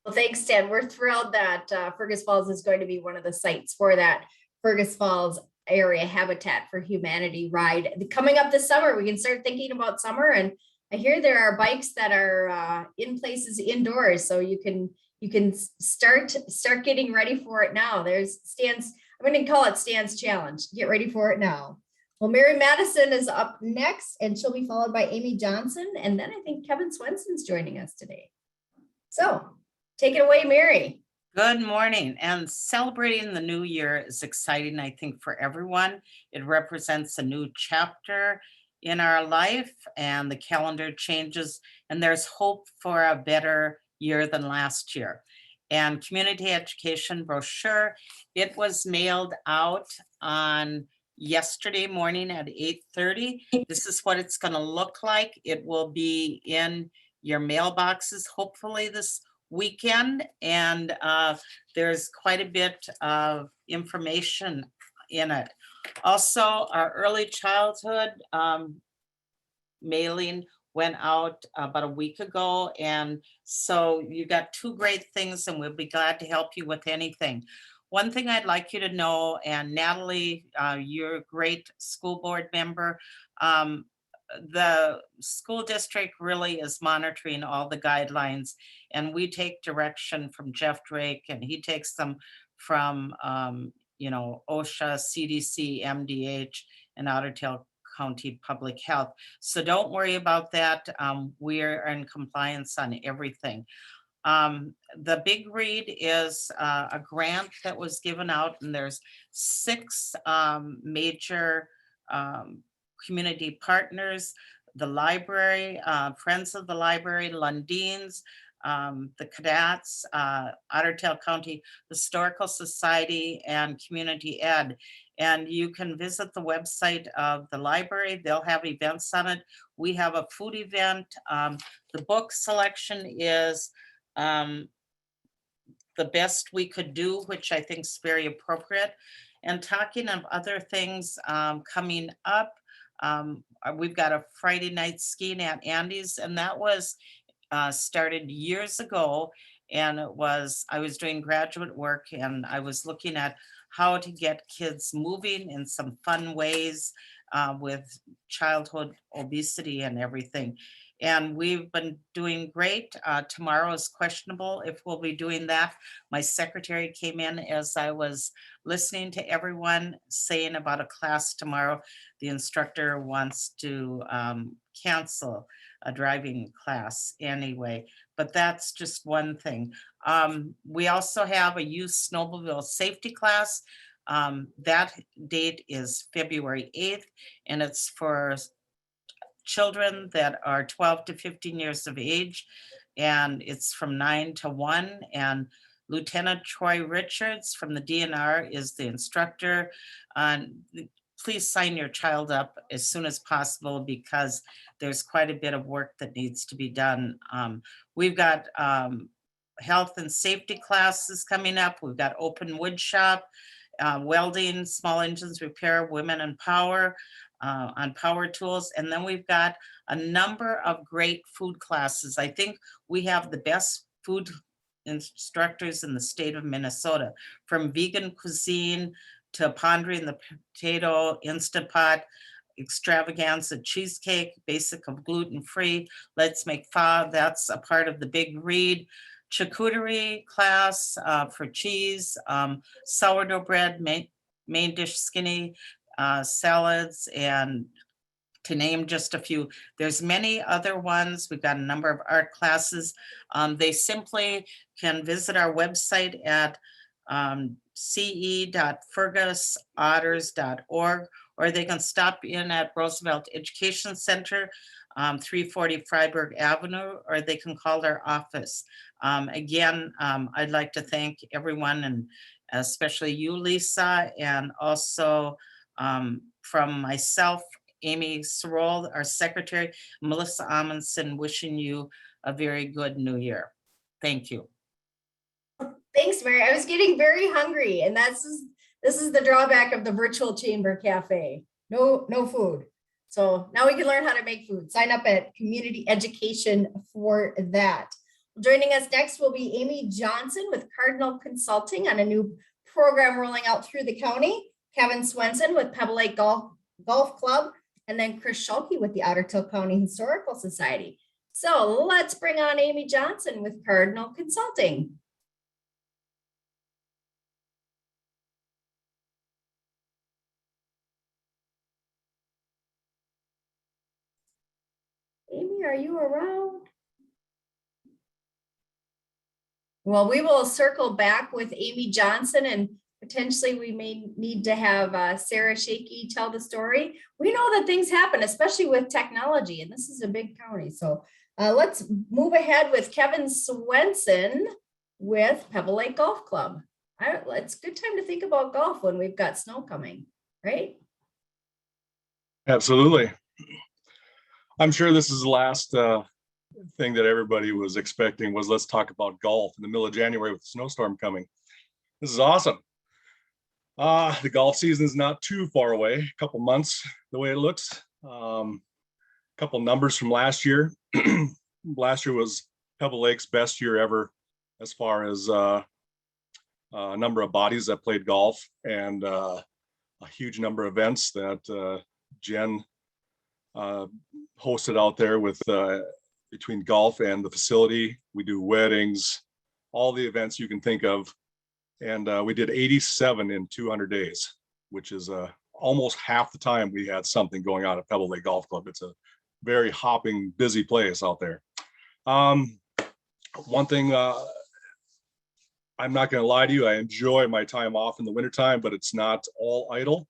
Well, thanks, Ted. We're thrilled that Fergus Falls is going to be one of the sites for that Fergus Falls Area Habitat for Humanity ride. Coming up this summer, we can start thinking about summer, and I hear there are bikes that are in places indoors, so you can start getting ready for it now. There's Stan's, I'm going to call it Stan's Challenge. Get ready for it now. Well, Mary Madison is up next, and she'll be followed by Amy Johnson, and then I think Kevin Swenson's joining us today. So take it away, Mary. Good morning. And celebrating the new year is exciting, I think, for everyone. It represents a new chapter in our life, and the calendar changes, and there's hope for a better year than last year. And community education brochure, it was mailed out on yesterday morning at 8:30. This is what it's going to look like. It will be in your mailboxes hopefully this weekend, and there's quite a bit of information in it. Also, our early childhood mailing went out about a week ago. And so you got two great things, and we'll be glad to help you with anything. One thing I'd like you to know, and Natalie, you're a great school board member. The school district really is monitoring all the guidelines, and we take direction from Jeff Drake, and he takes them from, OSHA, CDC, MDH, and Otter Tail County Public Health. So don't worry about that. We're in compliance on everything. The big read is a grant that was given out, and there's 6 major community partners: the library, Friends of the Library, Lundin's, the Cadets, Otter Tail County Historical Society, and Community Ed. And you can visit the website of the library. They'll have events on it. We have a food event. The book selection is the best we could do, which I think is very appropriate. And talking of other things coming up, we've got a Friday night skiing at Andy's, and that was started years ago. And I was doing graduate work, and I was looking at how to get kids moving in some fun ways with childhood obesity and everything. And we've been doing great. Tomorrow is questionable if we'll be doing that. My secretary came in as I was listening to everyone saying about a class tomorrow. The instructor wants to cancel a driving class anyway, but that's just one thing. We also have a youth snowmobile safety class. That date is February 8th, and it's for children that are 12 to 15 years of age, and it's from 9 to 1. And Lieutenant Troy Richards from the DNR is the instructor. Please sign your child up as soon as possible, because there's quite a bit of work that needs to be done. We've got health and safety classes coming up. We've got open wood shop, welding, small engines repair, women in power, on power tools. And then we've got a number of great food classes. I think we have the best food instructors in the state of Minnesota, from vegan cuisine to pondering the potato, Instant Pot, extravaganza cheesecake, basic of gluten-free, let's make pho, that's a part of the big read, charcuterie class for cheese, sourdough bread, main dish skinny, salads, and to name just a few. There's many other ones. We've got a number of art classes. They simply can visit our website at ce.fergusotters.org, or they can stop in at Roosevelt Education Center, 340 Freiburg Avenue, or they can call their office. Again, I'd like to thank everyone, and especially you, Lisa, and also from myself, Amy Sorrell, our secretary, Melissa Amundsen, wishing you a very good new year. Thank you. Thanks, Mary. I was getting very hungry, and this is the drawback of the virtual chamber cafe. No food. So now we can learn how to make food. Sign up at Community Education for that. Joining us next will be Amy Johnson with Cardinal Consulting on a new program rolling out through the county. Kevin Swenson with Pebble Lake Golf Club, and then Chris Schulke with the Otter Tail County Historical Society. So let's bring on Amy Johnson with Cardinal Consulting. Amy, are you around? Well, we will circle back with Amy Johnson, and potentially we may need to have Sarah Shakey tell the story. We know that things happen, especially with technology, and this is a big county. So let's move ahead with Kevin Swenson with Pebble Lake Golf Club. It's a good time to think about golf when we've got snow coming, right? Absolutely. I'm sure this is the last thing that everybody was expecting was, let's talk about golf in the middle of January with the snowstorm coming. This is awesome. The golf season is not too far away, a couple months the way it looks. Couple numbers from last year. Last year was Pebble Lake's best year ever as far as number of bodies that played golf, and a huge number of events that Jen hosted out there with between golf and the facility. We do weddings, all the events you can think of. And we did 87 in 200 days, which is almost half the time we had something going on at Pebble Lake Golf Club. It's a very hopping, busy place out there. One thing, I'm not going to lie to you, I enjoy my time off in the wintertime, but it's not all idle.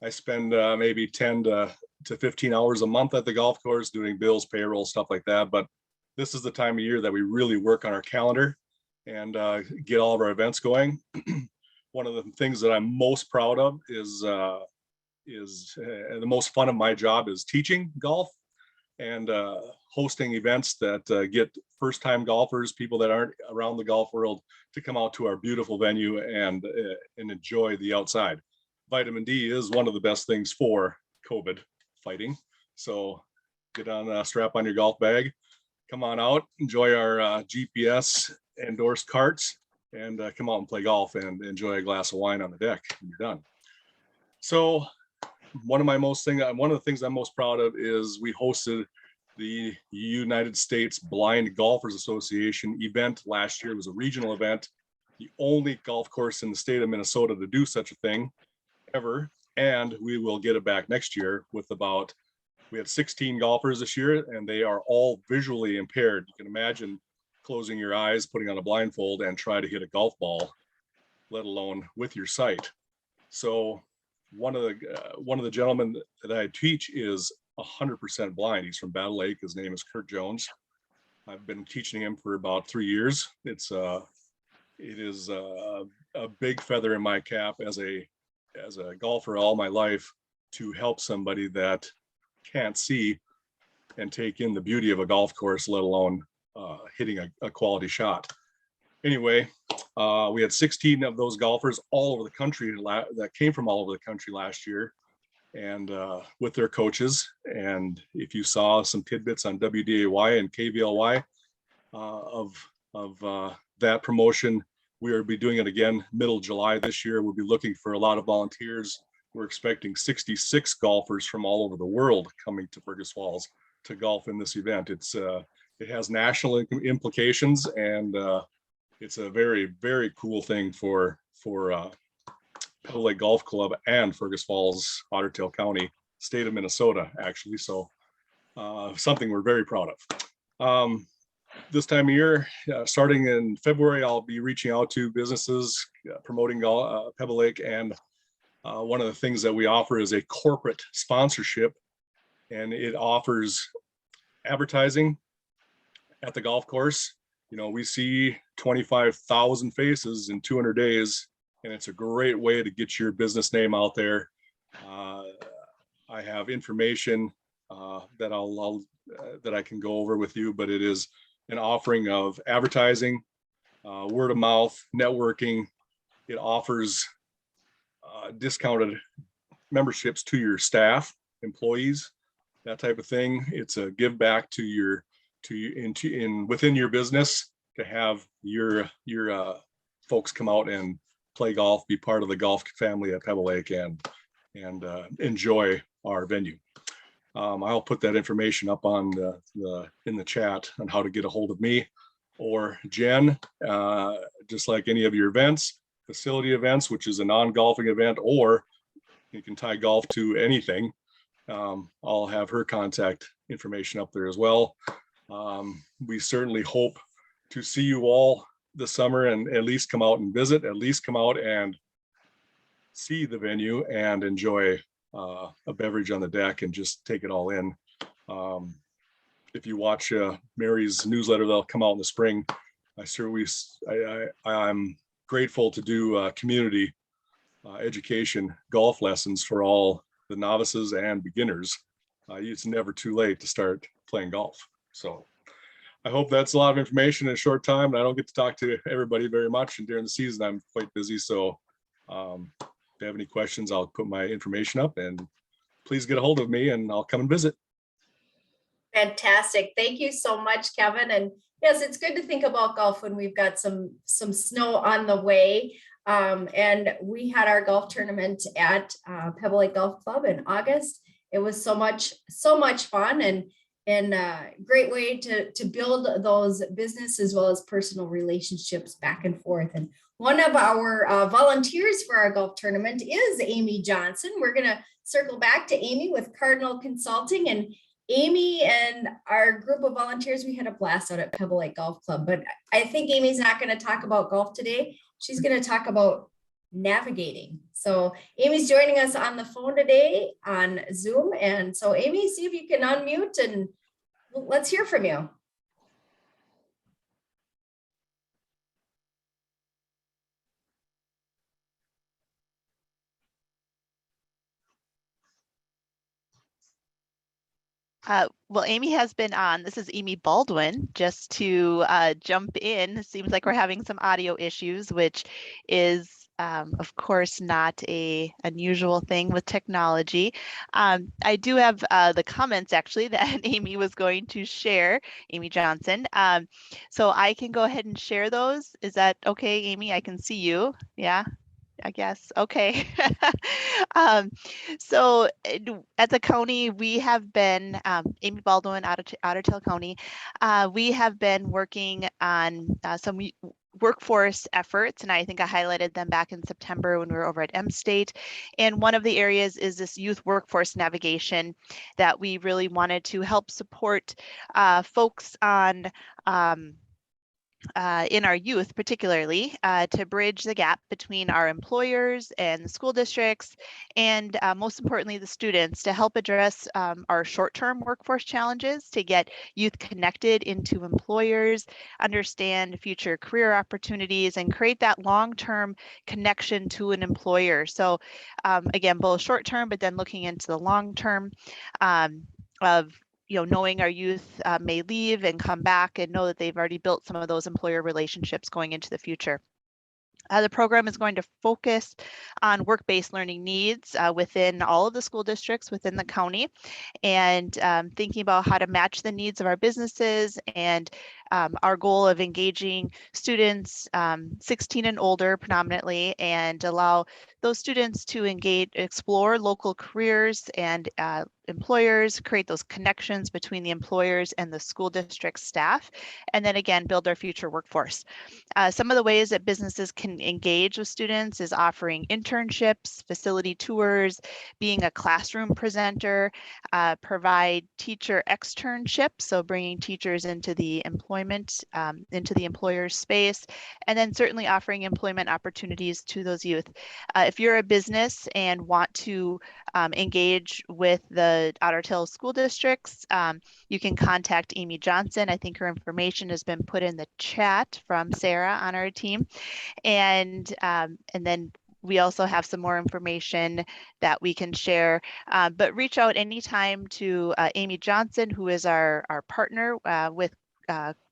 I spend maybe 10 to 15 hours a month at the golf course doing bills, payroll, stuff like that. But this is the time of year that we really work on our calendar and get all of our events going. One of the things that I'm most proud of is the most fun of my job is teaching golf and hosting events that get first-time golfers, people that aren't around the golf world, to come out to our beautiful venue and enjoy the outside. Vitamin D is one of the best things for COVID fighting. So get on, strap on your golf bag, come on out, enjoy our GPS endorsed carts, and come out and play golf and enjoy a glass of wine on the deck when you're done. So one of the things I'm most proud of is we hosted the United States Blind Golfers Association event last year. It was a regional event, the only golf course in the state of Minnesota to do such a thing ever. And we will get it back next year with we had 16 golfers this year, and they are all visually impaired. You can imagine closing your eyes, putting on a blindfold, and try to hit a golf ball, let alone with your sight. So one of the gentlemen that I teach is 100% blind. He's from Battle Lake. His name is Kurt Jones. I've been teaching him for about 3 years. It is a big feather in my cap as a golfer all my life to help somebody that can't see and take in the beauty of a golf course, let alone hitting a quality shot. Anyway, we had 16 of those golfers all over the country that came from all over the country last year, and with their coaches. And if you saw some tidbits on WDAY and KVLY of that promotion, we will be doing it again middle July this year. We'll be looking for a lot of volunteers. We're expecting 66 golfers from all over the world coming to Fergus Falls to golf in this event. It has national implications, and it's a very, very cool thing for Pebble Lake Golf Club and Fergus Falls, Otter Tail County, state of Minnesota, actually. So something we're very proud of. This time of year, starting in February, I'll be reaching out to businesses promoting Pebble Lake, and one of the things that we offer is a corporate sponsorship, and it offers advertising at the golf course. You know, we see 25,000 faces in 200 days, and it's a great way to get your business name out there. I have information that I can go over with you, but it is an offering of advertising, word of mouth, networking. It offers discounted memberships to your staff, employees, that type of thing. It's a give back to within your business to have your folks come out and play golf, be part of the golf family at Pebble Lake, and enjoy our venue. I'll put that information up on in the chat on how to get a hold of me or Jen, just like any of your events, facility events, which is a non-golfing event, or you can tie golf to anything. I'll have her contact information up there as well. We certainly hope to see you all this summer and at least come out and visit, at least come out and see the venue and enjoy a beverage on the deck and just take it all in. If you watch Mary's newsletter that'll come out in the spring, I'm grateful to do community education golf lessons for all the novices and beginners. It's never too late to start playing golf. So I hope that's a lot of information in a short time. I don't get to talk to everybody very much, and during the season I'm quite busy. So if you have any questions, I'll put my information up, and please get a hold of me and I'll come and visit. Fantastic. Thank you so much, Kevin. And yes, it's good to think about golf when we've got some snow on the way. And we had our golf tournament at Pebble Lake Golf Club in August. It was so much fun and a great way to build those business as well as personal relationships back and forth. And one of our volunteers for our golf tournament is Amy Johnson. We're going to circle back to Amy with Cardinal Consulting. And Amy and our group of volunteers, we had a blast out at Pebble Lake Golf Club, but I think Amy's not going to talk about golf today. She's going to talk about navigating. So Amy's joining us on the phone today on Zoom. And so Amy, see if you can unmute and let's hear from you. Well, Amy has been on. This is Amy Baldwin. Just to jump in, it seems like we're having some audio issues, which is, of course, not a unusual thing with technology. I do have the comments actually that Amy was going to share, Amy Johnson. So I can go ahead and share those. Is that okay, Amy? I can see you. Yeah. I guess. Okay. So at the county, we have been, Amy Baldwin, Otter Tail County, we have been working on some workforce efforts, and I think I highlighted them back in September when we were over at M-State. And one of the areas is this youth workforce navigation that we really wanted to help support folks on in our youth, particularly to bridge the gap between our employers and the school districts, and most importantly, the students, to help address our short-term workforce challenges, to get youth connected into employers, understand future career opportunities, and create that long-term connection to an employer. So again, both short-term, but then looking into the long-term of knowing our youth may leave and come back and know that they've already built some of those employer relationships going into the future. The program is going to focus on work-based learning needs within all of the school districts within the county, and thinking about how to match the needs of our businesses and our goal of engaging students 16 and older predominantly, and allow those students to explore local careers and employers, create those connections between the employers and the school district staff, and then again, build our future workforce. Some of the ways that businesses can engage with students is offering internships, facility tours, being a classroom presenter, provide teacher externships, so bringing teachers into the employment, into the employer's space, and then certainly offering employment opportunities to those youth. If you're a business and want to engage with the Otter Tail school districts, you can contact Amy Johnson. I think her information has been put in the chat from Sarah on our team. And then we also have some more information that we can share, but reach out anytime to Amy Johnson, who is our partner with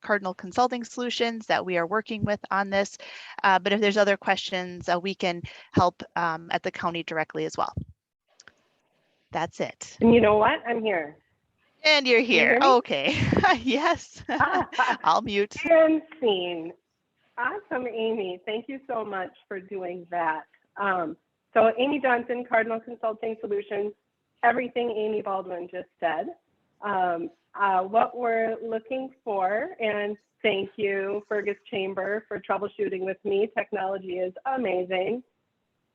Cardinal Consulting Solutions that we are working with on this. But if there's other questions, we can help at the county directly as well. That's it. And you know what? I'm here. And you're here. You okay. Yes. I'll mute. And seen. Awesome, Amy. Thank you so much for doing that. So Amy Johnson, Cardinal Consulting Solutions, everything Amy Baldwin just said. What we're looking for, and thank you, Fergus Chamber, for troubleshooting with me. Technology is amazing.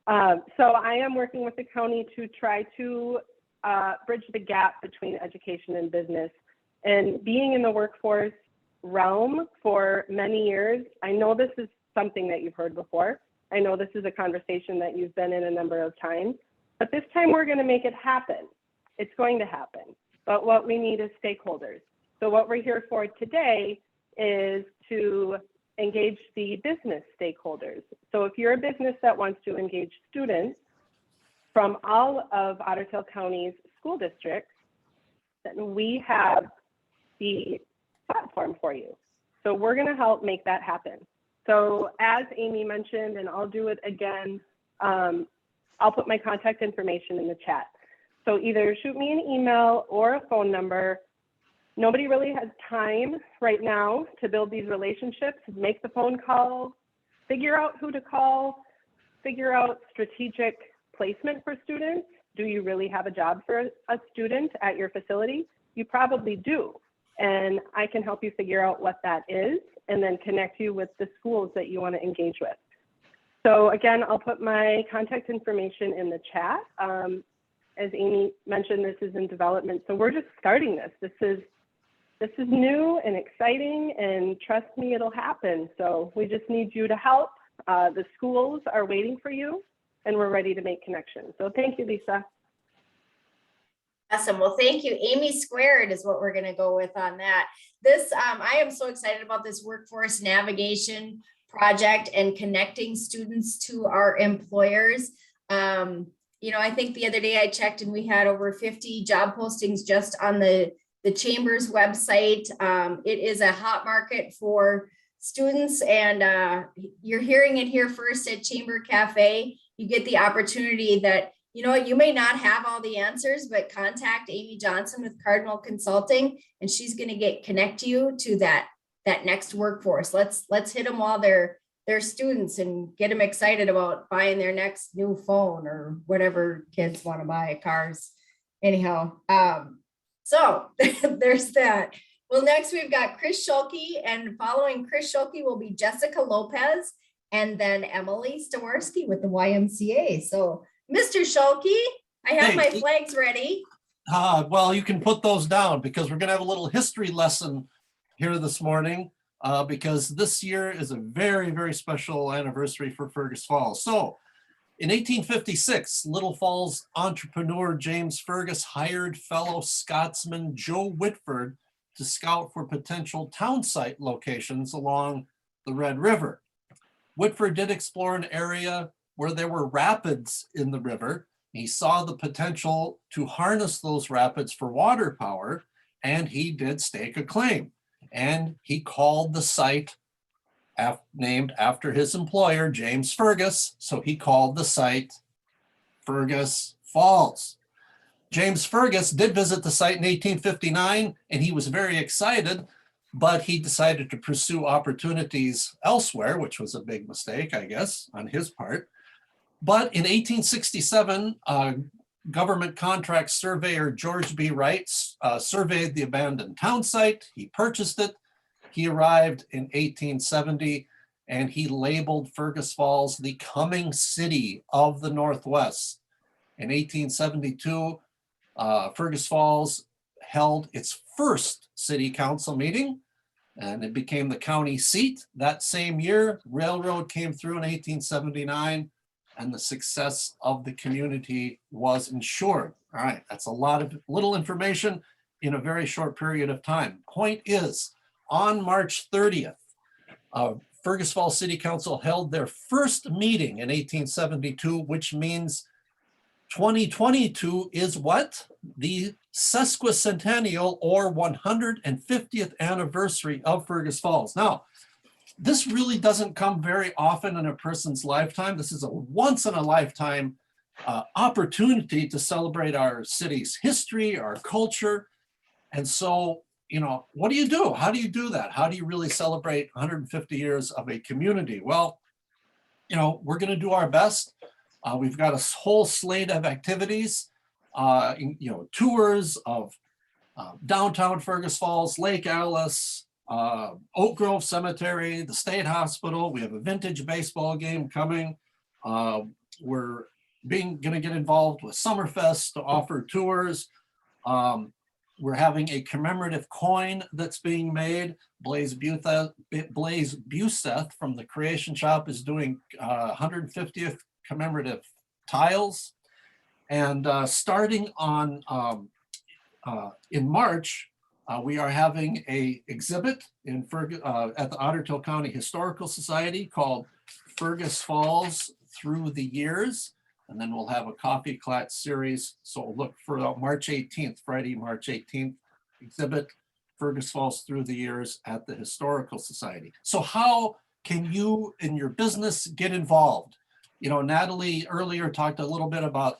So I am working with the county to try to bridge the gap between education and business. And being in the workforce realm for many years, I know this is something that you've heard before. I know this is a conversation that you've been in a number of times, but this time we're going to make it happen. It's going to happen. But what we need is stakeholders. So what we're here for today is to engage the business stakeholders. So if you're a business that wants to engage students from all of Otter Tail County's school districts, then we have the platform for you. So we're going to help make that happen. So as Amy mentioned, and I'll do it again, I'll put my contact information in the chat. So either shoot me an email or a phone number. nobody really has time right now to build these relationships, make the phone calls, figure out who to call, figure out strategic placement for students. Do you really have a job for a student at your facility? You probably do. And I can help you figure out what that is and then connect you with the schools that you want to engage with. So again, I'll put my contact information in the chat. As Amy mentioned, this is in development. So we're just starting this. This is new and exciting, and trust me, it'll happen. So we just need you to help. The schools are waiting for you, and we're ready to make connections. So thank you, Lisa. Awesome. Well, thank you. Amy squared is what we're going to go with on that. This, I am so excited about this workforce navigation project and connecting students to our employers. You know, I think the other day I checked and we had over 50 job postings just on the Chamber's website. It is a hot market for students, and you're hearing it here first at Chamber Cafe. You get the opportunity that, you know, you may not have all the answers, but contact Amy Johnson with Cardinal Consulting, and she's going to connect you to that next workforce. Let's hit them while they're students and get them excited about buying their next new phone or whatever kids want to buy, cars. Anyhow, so there's that. Well, next we've got Chris Schulke, and following Chris Schulke will be Jessica Lopez and then Emily Staworski with the YMCA. So Mr. Schulke, I have my flags ready. Well, you can put those down because we're going to have a little history lesson here this morning because this year is a very, very special anniversary for Fergus Falls. So in 1856, Little Falls entrepreneur James Fergus hired fellow Scotsman Joe Whitford to scout for potential town site locations along the Red River. Whitford did explore an area where there were rapids in the river. He saw the potential to harness those rapids for water power, and he did stake a claim. And he called the site named after his employer, James Fergus. So he called the site Fergus Falls. James Fergus did visit the site in 1859, and he was very excited, but he decided to pursue opportunities elsewhere, which was a big mistake, I guess, on his part. But in 1867, government contract surveyor George B. Wright surveyed the abandoned town site. He purchased it. He arrived in 1870, and he labeled Fergus Falls the coming city of the Northwest. In 1872, Fergus Falls held its first city council meeting, and it became the county seat. That same year, railroad came through in 1879, and the success of the community was ensured. All right, that's a lot of little information in a very short period of time. Point is, on March 30th, Fergus Falls City Council held their first meeting in 1872, which means 2022 is what? The sesquicentennial or 150th anniversary of Fergus Falls. Now, this really doesn't come very often in a person's lifetime. This is a once in a lifetime opportunity to celebrate our city's history, our culture. And so, you know, what do you do? How do you do that? How do you really celebrate 150 years of a community? Well, you know, we're going to do our best. We've got a whole slate of activities, you know, tours of downtown Fergus Falls, Lake Alice, Oak Grove Cemetery, the State Hospital. We have a vintage baseball game coming. We're going to get involved with Summerfest to offer tours. We're having a commemorative coin that's being made. Blaise Buseth from the Creation Shop is doing 150th commemorative tiles. And starting on in March, we are having an exhibit in at the Ottertail County Historical Society called Fergus Falls Through the Years. And then we'll have a coffee clat series. So look for March 18th, Friday, March 18th, exhibit Fergus Falls Through the Years at the Historical Society. So how can you in your business get involved? You know, Natalie earlier talked a little bit about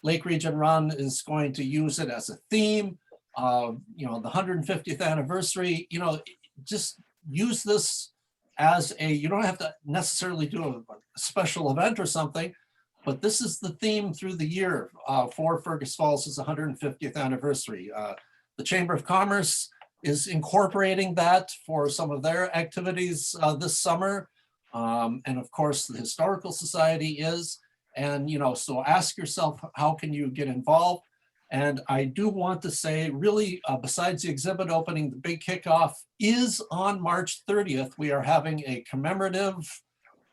Lake Region Run is going to use it as a theme. you know, the 150th anniversary, you know, just use this as a, you don't have to necessarily do a special event or something, but this is the theme through the year for Fergus Falls' 150th anniversary. The Chamber of Commerce is incorporating that for some of their activities this summer. And of course, the Historical Society is. And, you know, so ask yourself, how can you get involved? And I do want to say, really, besides the exhibit opening, the big kickoff is on March 30th. We are having a commemorative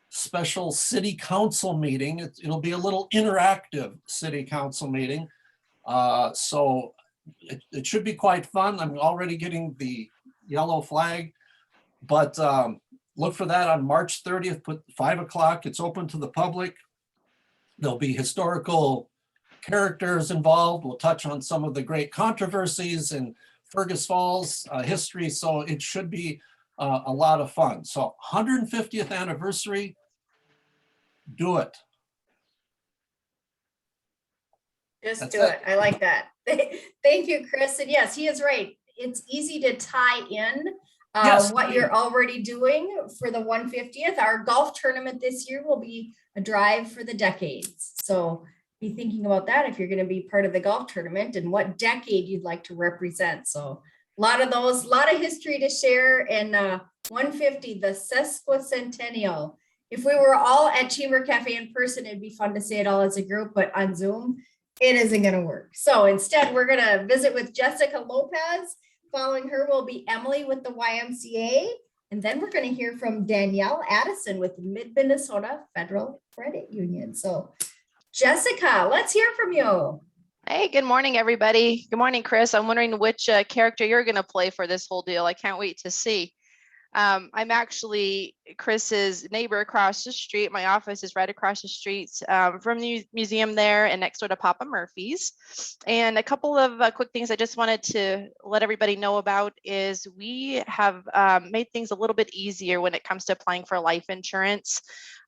special city council meeting. It'll be a little interactive city council meeting. So it should be quite fun. I'm already getting the yellow flag, but look for that on March 30th, put 5 o'clock. It's open to the public. There'll be historical characters involved. We'll touch on some of the great controversies in Fergus Falls history. So it should be a lot of fun. So 150th anniversary, do it. Just do it. I like that. Thank you, Chris. And yes, he is right. It's easy to tie in what you're already doing for the 150th. Our golf tournament this year will be a drive for the decades. So be thinking about that if you're going to be part of the golf tournament and what decade you'd like to represent. So a lot of those, a lot of history to share. And 150, the sesquicentennial. If we were all at Chamber Cafe in person, it'd be fun to say it all as a group, but on Zoom, it isn't going to work. So instead, we're going to visit with Jessica Lopez. Following her will be Emily with the YMCA. And then we're going to hear from Danielle Addison with Mid-Minnesota Federal Credit Union. So Jessica, let's hear from you. Hey, good morning, everybody. Good morning, Chris. I'm wondering which character you're going to play for this whole deal. I can't wait to see. I'm actually Chris's neighbor across the street. My office is right across the street from the museum there and next door to Papa Murphy's. And a couple of quick things I just wanted to let everybody know about is we have made things a little bit easier when it comes to applying for life insurance.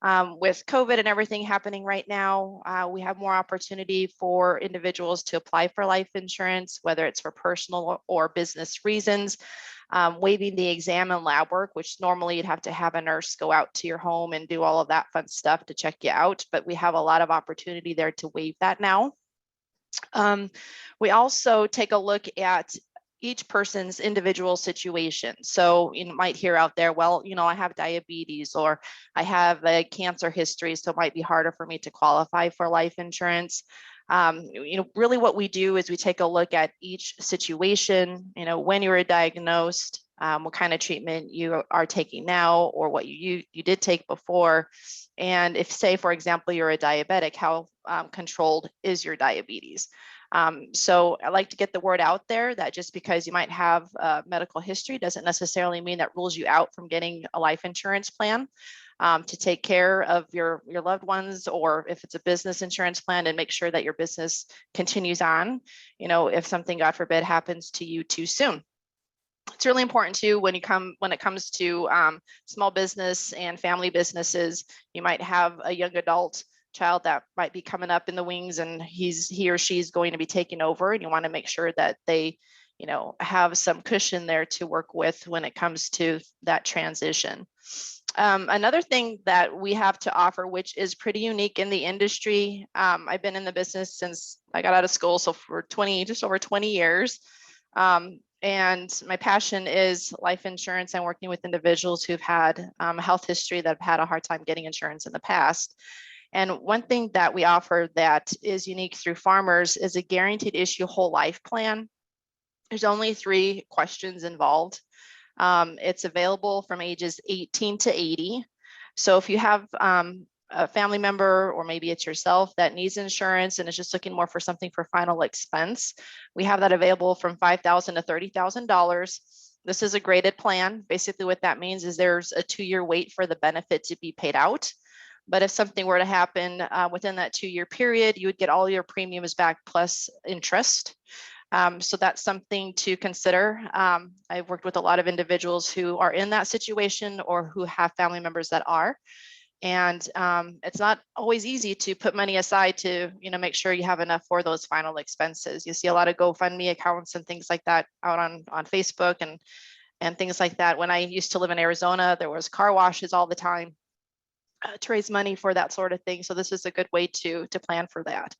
With COVID and everything happening right now, we have more opportunity for individuals to apply for life insurance, whether it's for personal or business reasons. Waiving the exam and lab work, which normally you'd have to have a nurse go out to your home and do all of that fun stuff to check you out, but we have a lot of opportunity there to waive that now. We also take a look at each person's individual situation. So you might hear out there, well, you know, I have diabetes or I have a cancer history, so it might be harder for me to qualify for life insurance. You know, really what we do is we take a look at each situation, you know, when you were diagnosed, what kind of treatment you are taking now or what you did take before. And if, say, for example, you're a diabetic, how controlled is your diabetes? So I like to get the word out there that just because you might have medical history doesn't necessarily mean that rules you out from getting a life insurance plan. To take care of your loved ones, or if it's a business insurance plan, and make sure that your business continues on, you know, if something, God forbid, happens to you too soon. It's really important too when it comes to small business and family businesses. You might have a young adult child that might be coming up in the wings, and he or she's going to be taking over, and you want to make sure that they, you know, have some cushion there to work with when it comes to that transition. Another thing that we have to offer, which is pretty unique in the industry, I've been in the business since I got out of school, so for just over 20 years. And my passion is life insurance and working with individuals who've had a health history that have had a hard time getting insurance in the past. And one thing that we offer that is unique through Farmers is a guaranteed issue whole life plan. There's only 3 questions involved. It's available from ages 18 to 80. So if you have a family member, or maybe it's yourself that needs insurance and is just looking more for something for final expense, we have that available from $5,000 to $30,000. This is a graded plan. Basically what that means is there's a 2-year wait for the benefit to be paid out. But if something were to happen within that 2-year period, you would get all your premiums back plus interest. So that's something to consider. I've worked with a lot of individuals who are in that situation or who have family members that are. And it's not always easy to put money aside to, make sure you have enough for those final expenses. You see a lot of GoFundMe accounts and things like that out on Facebook and things like that. When I used to live in Arizona, there was car washes all the time to raise money for that sort of thing. So this is a good way to plan for that.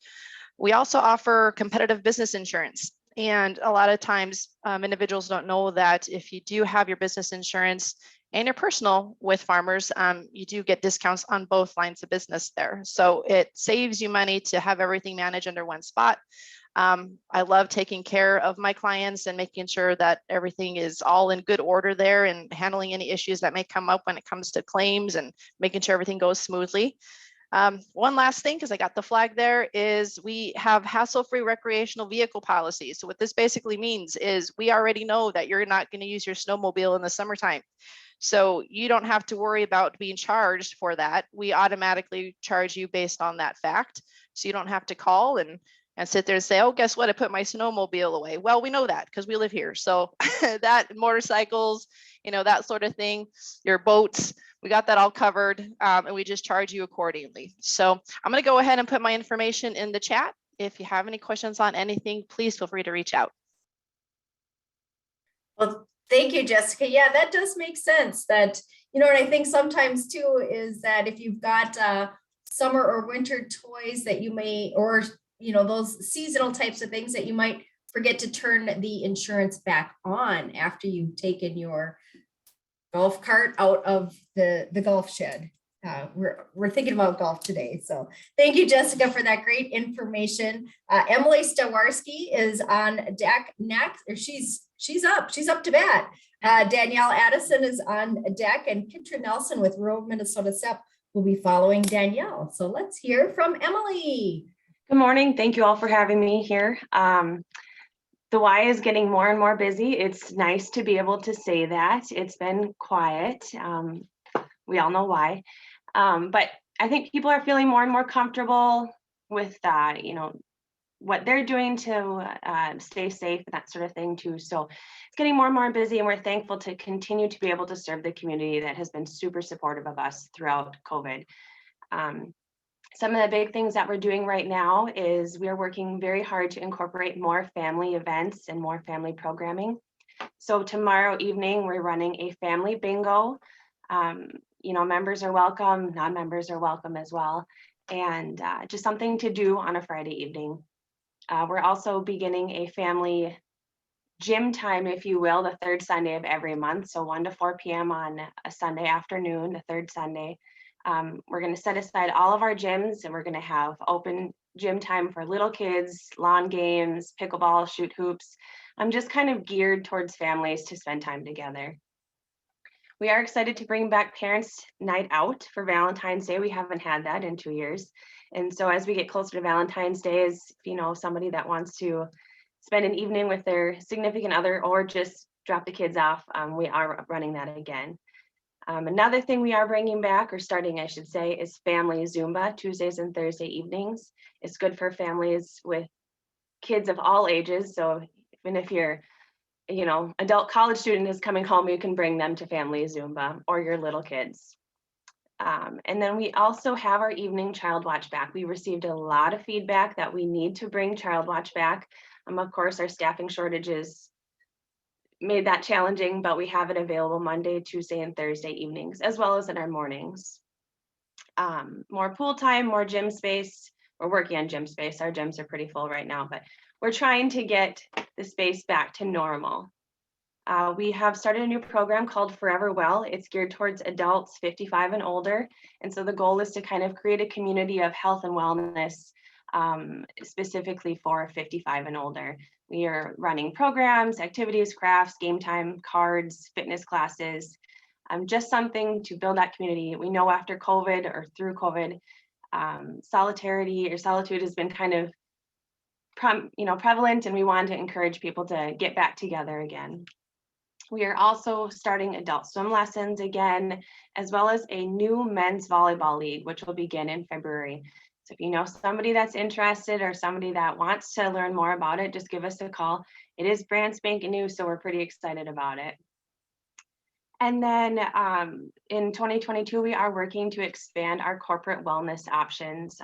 We also offer competitive business insurance. And a lot of times individuals don't know that if you do have your business insurance and your personal with farmers, you do get discounts on both lines of business there. So it saves you money to have everything managed under one spot. I love taking care of my clients and making sure that everything is all in good order there and handling any issues that may come up when it comes to claims and making sure everything goes smoothly. One last thing, because I got the flag there, is we have hassle-free recreational vehicle policies. So what this basically means is we already know that you're not going to use your snowmobile in the summertime. So you don't have to worry about being charged for that. We automatically charge you based on that fact. So you don't have to call and sit there and say, oh, guess what? I put my snowmobile away. Well, we know that because we live here. So that motorcycles, that sort of thing, your boats, we got that all covered, and we just charge you accordingly. So I'm going to go ahead and put my information in the chat. If you have any questions on anything, please feel free to reach out. Well, thank you, Jessica. Yeah, that does make sense. That, and I think sometimes too is that if you've got summer or winter toys that you may, or those seasonal types of things that you might forget to turn the insurance back on after you've taken your golf cart out of the golf shed. We're thinking about golf today. So thank you, Jessica, for that great information. Emily Stawarski is on deck next, or she's up to bat. Danielle Addison is on deck, and Kitra Nelson with Rural Minnesota SEP will be following Danielle. So let's hear from Emily. Good morning. Thank you all for having me here. The Y is getting more and more busy. It's nice to be able to say that. It's been quiet. We all know why. But I think people are feeling more and more comfortable with, what they're doing to stay safe and that sort of thing too. So it's getting more and more busy, and we're thankful to continue to be able to serve the community that has been super supportive of us throughout COVID. Some of the big things that we're doing right now is we are working very hard to incorporate more family events and more family programming. So tomorrow evening, we're running a family bingo. Members are welcome, non-members are welcome as well. And just something to do on a Friday evening. We're also beginning a family gym time, if you will, the third Sunday of every month. So 1 to 4 p.m. on a Sunday afternoon, the third Sunday. We're going to set aside all of our gyms, and we're going to have open gym time for little kids, lawn games, pickleball, shoot hoops. I'm just kind of geared towards families to spend time together. We are excited to bring back Parents' Night Out for Valentine's Day. We haven't had that in 2 years. And so as we get closer to Valentine's Day, is somebody that wants to spend an evening with their significant other or just drop the kids off, we are running that again. Another thing we are bringing back, or starting, I should say, is Family Zumba, Tuesdays and Thursday evenings. It's good for families with kids of all ages. So even if you're, adult college student is coming home, you can bring them to Family Zumba, or your little kids. And then we also have our evening Child Watch back. We received a lot of feedback that we need to bring Child Watch back. Of course, our staffing shortages made that challenging, but we have it available Monday, Tuesday, and Thursday evenings, as well as in our mornings. More pool time, more gym space. We're working on gym space. Our gyms are pretty full right now, but we're trying to get the space back to normal. We have started a new program called Forever Well. It's geared towards adults 55 and older. And so the goal is to kind of create a community of health and wellness, specifically for 55 and older. We are running programs, activities, crafts, game time, cards, fitness classes, just something to build that community. We know after COVID or through COVID, solitude has been kind of prevalent, and we want to encourage people to get back together again. We are also starting adult swim lessons again, as well as a new men's volleyball league, which will begin in February. So if you know somebody that's interested or somebody that wants to learn more about it, just give us a call. It is brand spanking new, so we're pretty excited about it. And then in 2022, we are working to expand our corporate wellness options,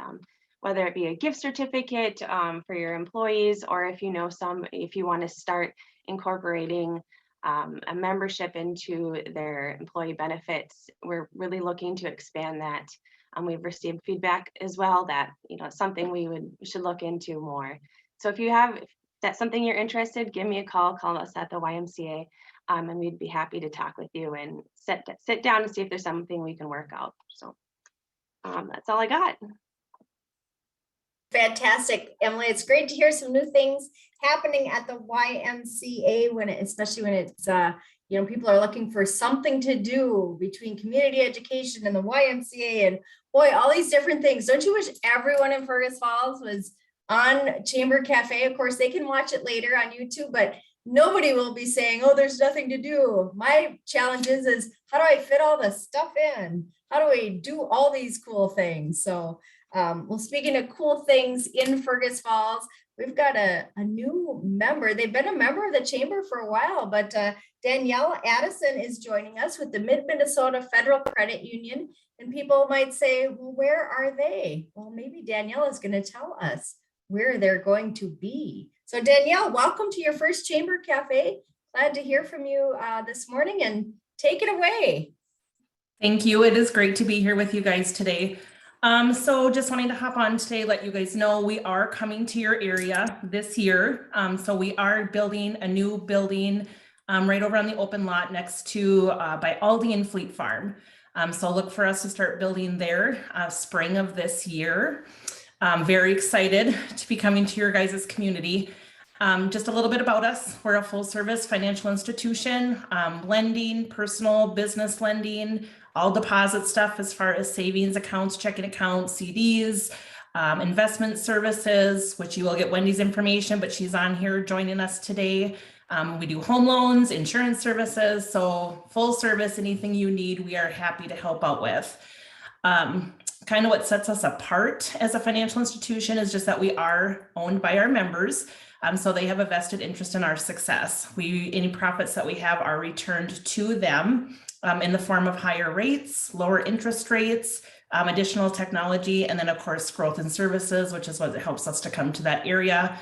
whether it be a gift certificate for your employees, or if you know if you want to start incorporating a membership into their employee benefits, we're really looking to expand that. We've received feedback as well that, you know, it's something we should look into more. So if that's something you're interested, give me a call us at the YMCA, and we'd be happy to talk with you and sit down and see if there's something we can work out. So that's all I got. Fantastic, Emily. It's great to hear some new things happening at the YMCA especially when it's you know, people are looking for something to do between community education and the YMCA, and boy, all these different things. Don't you wish everyone in Fergus Falls was on Chamber Cafe? Of course, they can watch it later on YouTube, but nobody will be saying, oh, there's nothing to do. My challenge is how do I fit all this stuff in? How do we do all these cool things? So, well, speaking of cool things in Fergus Falls, we've got a new member. They've been a member of the Chamber for a while, but Danielle Addison is joining us with the Mid-Minnesota Federal Credit Union. And people might say, well, where are they? Well, maybe Danielle is going to tell us where they're going to be. So Danielle, welcome to your first Chamber Cafe. Glad to hear from you this morning, and take it away. Thank you. It is great to be here with you guys today. So just wanting to hop on today, let you guys know we are coming to your area this year. So we are building a new building right over on the open lot next to by Aldi and Fleet Farm. So look for us to start building there spring of this year. Very excited to be coming to your guys' community. Just a little bit about us. We're a full service financial institution, lending, personal business lending, all deposit stuff as far as savings accounts, checking accounts, CDs, investment services, which you will get Wendy's information, but she's on here joining us today. We do home loans, insurance services, so full service, anything you need, we are happy to help out with. Kind of what sets us apart as a financial institution is just that we are owned by our members. So they have a vested interest in our success. Any profits that we have are returned to them in the form of higher rates, lower interest rates, additional technology, and then of course, growth in services, which is what helps us to come to that area.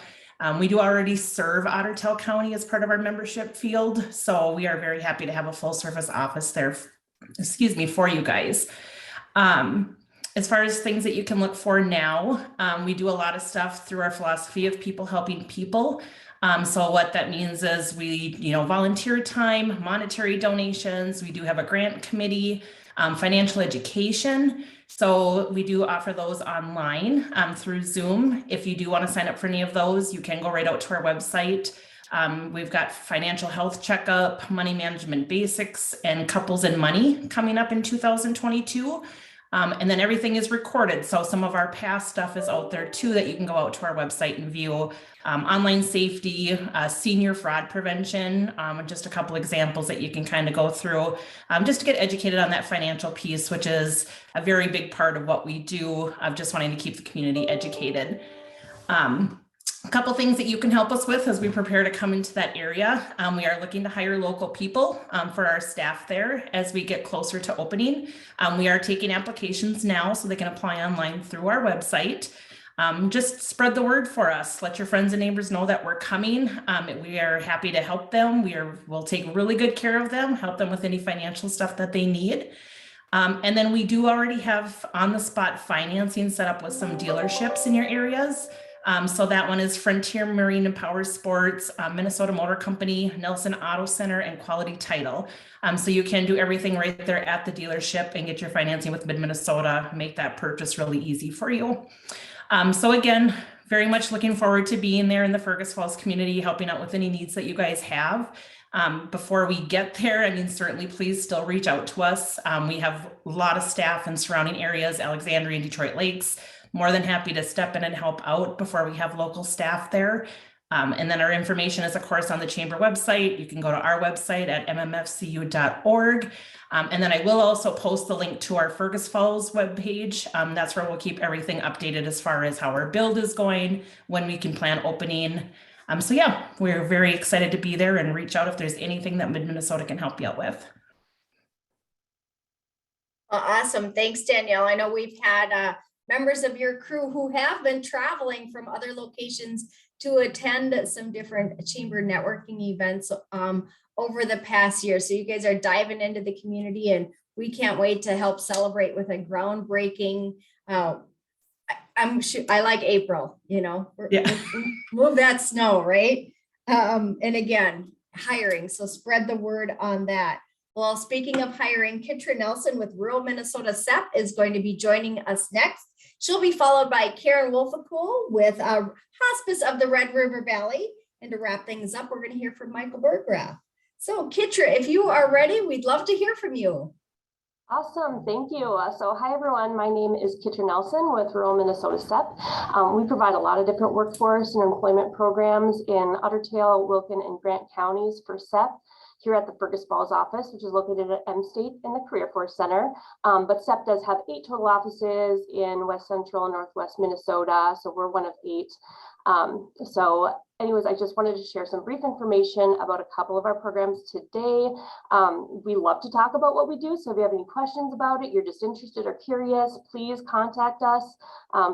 We do already serve Ottertail County as part of our membership field. So we are very happy to have a full service office there, for you guys. As far as things that you can look for now, we do a lot of stuff through our philosophy of people helping people. So what that means is we, volunteer time, monetary donations. We do have a grant committee, financial education. So we do offer those online through Zoom. If you do want to sign up for any of those, you can go right out to our website. We've got financial health checkup, money management basics, and couples and money coming up in 2022. And then everything is recorded. So some of our past stuff is out there too that you can go out to our website and view. Online safety, senior fraud prevention, just a couple examples that you can kind of go through just to get educated on that financial piece, which is a very big part of what we do, of just wanting to keep the community educated. A couple things that you can help us with as we prepare to come into that area. We are looking to hire local people for our staff there as we get closer to opening. We are taking applications now so they can apply online through our website. Just spread the word for us. Let your friends and neighbors know that we're coming. We are happy to help them. We'll take really good care of them, help them with any financial stuff that they need. And then we do already have on-the-spot financing set up with some dealerships in your areas. So that one is Frontier Marine and Power Sports, Minnesota Motor Company, Nelson Auto Center, and Quality Title. So you can do everything right there at the dealership and get your financing with Mid-Minnesota, make that purchase really easy for you. So again, very much looking forward to being there in the Fergus Falls community, helping out with any needs that you guys have. Before we get there, certainly please still reach out to us. We have a lot of staff in surrounding areas, Alexandria and Detroit Lakes. More than happy to step in and help out before we have local staff there. And then our information is, of course, on the Chamber website. You can go to our website at mmfcu.org. And then I will also post the link to our Fergus Falls webpage. That's where we'll keep everything updated as far as how our build is going, when we can plan opening. So yeah, we're very excited to be there, and reach out if there's anything that Mid-Minnesota can help you out with. Awesome. Thanks, Danielle. I know we've had members of your crew who have been traveling from other locations to attend some different chamber networking events over the past year. So you guys are diving into the community, and we can't wait to help celebrate with a groundbreaking. I like April, you know, move that snow, right? And again, hiring. So spread the word on that. Well, speaking of hiring, Kitra Nelson with Rural Minnesota SEP is going to be joining us next. She'll be followed by Karen Wolfacool with Hospice of the Red River Valley. And to wrap things up, we're going to hear from Michael Berggraf. So Kitra, if you are ready, we'd love to hear from you. Awesome, thank you. So hi everyone, my name is Kitra Nelson with Rural Minnesota SEP. We provide a lot of different workforce and employment programs in Ottertail, Wilkin, and Grant counties for SEP here at the Fergus Falls office, which is located at M State in the Career Force Center. But SEP does have 8 total offices in West Central and Northwest Minnesota, so we're one of 8. So anyways, I just wanted to share some brief information about a couple of our programs today. We love to talk about what we do, so if you have any questions about it, you're just interested or curious, please contact us.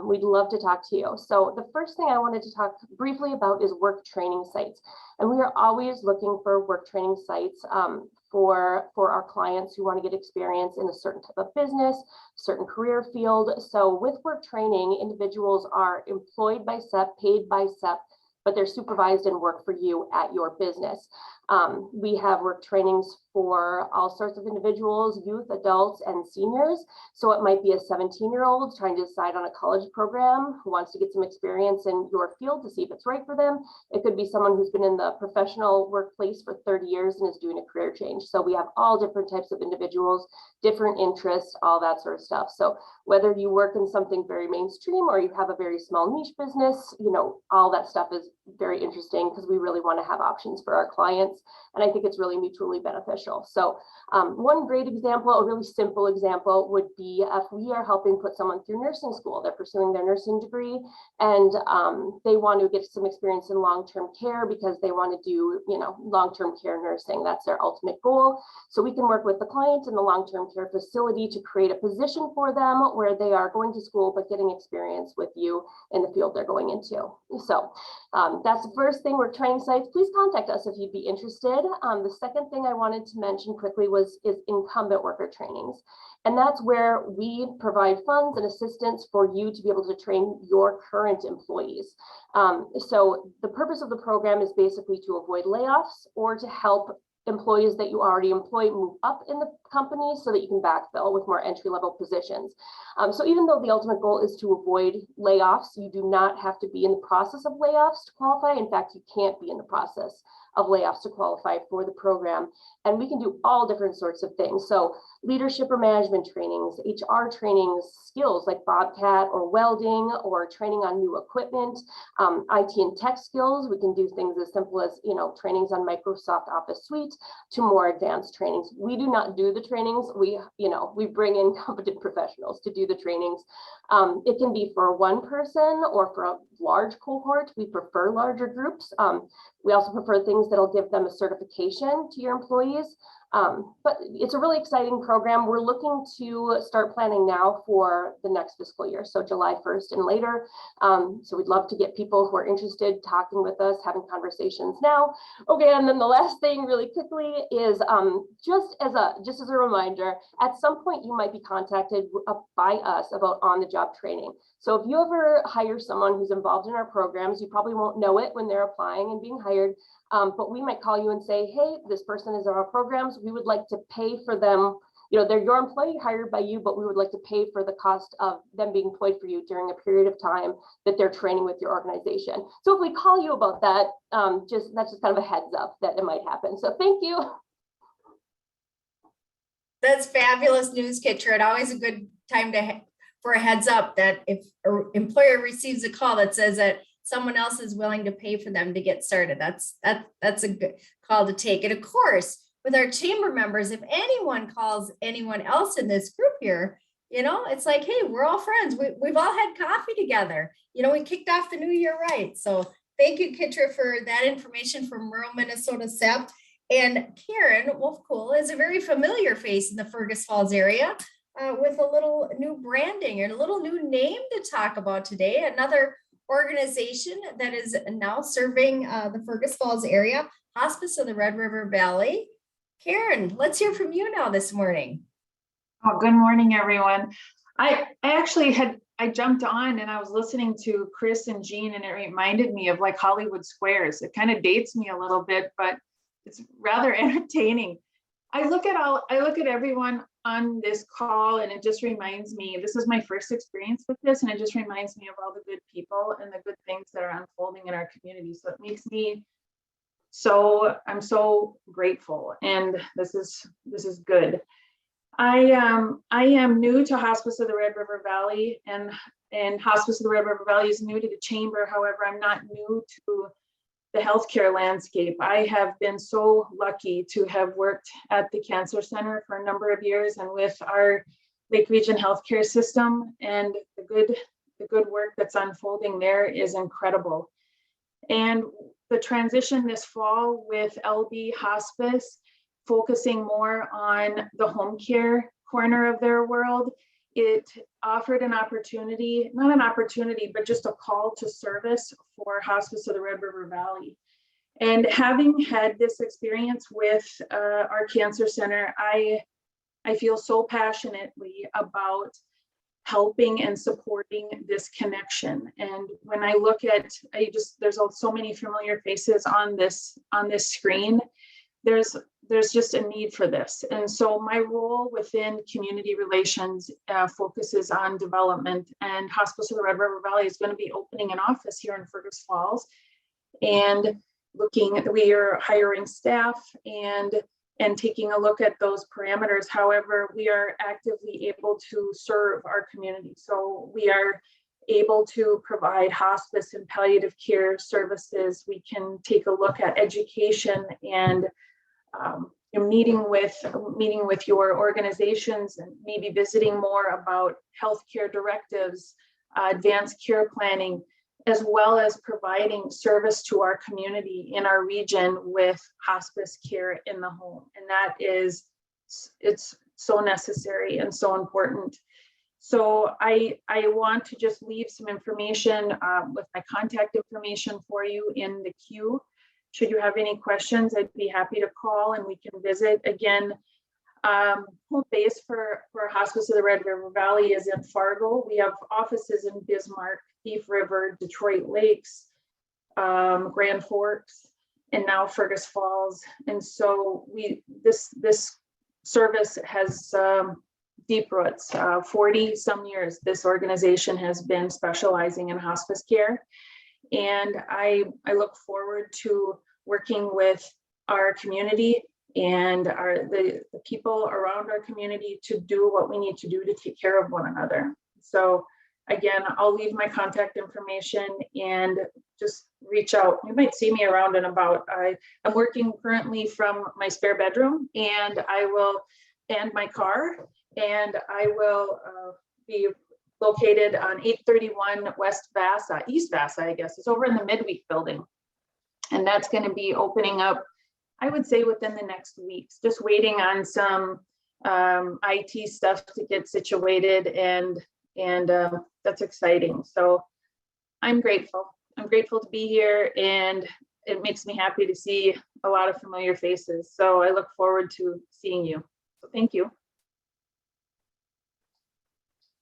We'd love to talk to you. So the first thing I wanted to talk briefly about is work training sites. And we are always looking for work training sites for our clients who want to get experience in a certain type of business, certain career field. So with work training, individuals are employed by SEP, paid by SEP, but they're supervised and work for you at your business. We have work trainings for all sorts of individuals, youth, adults, and seniors. So it might be a 17-year-old trying to decide on a college program who wants to get some experience in your field to see if it's right for them. It could be someone who's been in the professional workplace for 30 years and is doing a career change. So we have all different types of individuals, different interests, all that sort of stuff. So whether you work in something very mainstream or you have a very small niche business, you know, all that stuff is very interesting because we really want to have options for our clients. And I think it's really mutually beneficial. So one great example, a really simple example would be if we are helping put someone through nursing school, they're pursuing their nursing degree and they want to get some experience in long-term care because they want to do, you know, long-term care nursing. That's their ultimate goal. So we can work with the client in the long-term care facility to create a position for them where they are going to school, but getting experience with you in the field they're going into. So that's the first thing. We're training sites. Please contact us if you'd be interested. The second thing I wanted to mention quickly is incumbent worker trainings. And that's where we provide funds and assistance for you to be able to train your current employees. So the purpose of the program is basically to avoid layoffs or to help employees that you already employ move up in the company so that you can backfill with more entry-level positions. So even though the ultimate goal is to avoid layoffs, you do not have to be in the process of layoffs to qualify. In fact, you can't be in the process of layoffs to qualify for the program. And we can do all different sorts of things. So leadership or management trainings, HR trainings, skills like Bobcat or welding or training on new equipment, IT and tech skills. We can do things as simple as, you know, trainings on Microsoft Office Suite to more advanced trainings. We do not do the trainings. We bring in competent professionals to do the trainings. It can be for one person or for a large cohort. We prefer larger groups. We also prefer things that'll give them a certification to your employees. But it's a really exciting program. We're looking to start planning now for the next fiscal year, so July 1st and later. So we'd love to get people who are interested talking with us, having conversations now. Okay, and then the last thing really quickly is just as a reminder, at some point you might be contacted by us about on-the-job training. So if you ever hire someone who's involved in our programs, you probably won't know it when they're applying and being hired. But we might call you and say, hey, this person is in our programs. We would like to pay for them. You know, they're your employee hired by you, but we would like to pay for the cost of them being employed for you during a period of time that they're training with your organization. So if we call you about that, that's just kind of a heads up that it might happen. So thank you. That's fabulous news, Kitra. It's always a good time for a heads up that if an employer receives a call that says that someone else is willing to pay for them to get started, that's a good call to take. And of course, with our chamber members, if anyone calls anyone else in this group here, you know, it's like, hey, we're all friends. We've all had coffee together. You know, we kicked off the new year right. So thank you, Kitra, for that information from Rural Minnesota SEP. And Karen Wolfacool is a very familiar face in the Fergus Falls area. with a little new branding and a little new name to talk about today. Another organization that is now serving the Fergus Falls area, Hospice of the Red River Valley. Karen, let's hear from you now this morning. Oh, good morning, everyone. I jumped on and I was listening to Chris and Jean, and it reminded me of like Hollywood Squares. It kind of dates me a little bit, but it's rather entertaining. I look at everyone on this call, and it just reminds me, this is my first experience with this, and it just reminds me of all the good people and the good things that are unfolding in our community. So it makes me I'm so grateful, and this is good. I am new to Hospice of the Red River Valley, and Hospice of the Red River Valley is new to the chamber. However, I'm not new to the healthcare landscape. I have been so lucky to have worked at the Cancer Center for a number of years, and with our Lake Region healthcare system, and the good work that's unfolding there is incredible. And the transition this fall with LB Hospice focusing more on the home care corner of their world, it offered an opportunity, not an opportunity, but just a call to service for Hospice of the Red River Valley. And having had this experience with our Cancer Center, I feel so passionately about helping and supporting this connection. And when I look at, there's so many familiar faces on this screen. There's just a need for this. And so my role within community relations focuses on development, and Hospice of the Red River Valley is going to be opening an office here in Fergus Falls, and we are hiring staff and taking a look at those parameters. However, we are actively able to serve our community. So we are able to provide hospice and palliative care services. We can take a look at education and meeting with your organizations, and maybe visiting more about healthcare directives, advanced care planning, as well as providing service to our community in our region with hospice care in the home. And it's so necessary and so important. So I want to just leave some information with my contact information for you in the queue. Should you have any questions, I'd be happy to call and we can visit. Again, home base for Hospice of the Red River Valley is in Fargo. We have offices in Bismarck, Thief River, Detroit Lakes, Grand Forks, and now Fergus Falls. And so this service has deep roots. 40 some years, this organization has been specializing in hospice care. And I look forward to working with our community and the people around our community to do what we need to do to take care of one another. So again, I'll leave my contact information and just reach out. You might see me around and about. I'm working currently from my spare bedroom, and my car, and I will be located on 831 West Vasa, East Vasa, I guess. It's over in the Midweek building. And that's going to be opening up, I would say, within the next weeks. Just waiting on some IT stuff to get situated, and that's exciting. So I'm grateful. I'm grateful to be here, and it makes me happy to see a lot of familiar faces. So I look forward to seeing you. So thank you.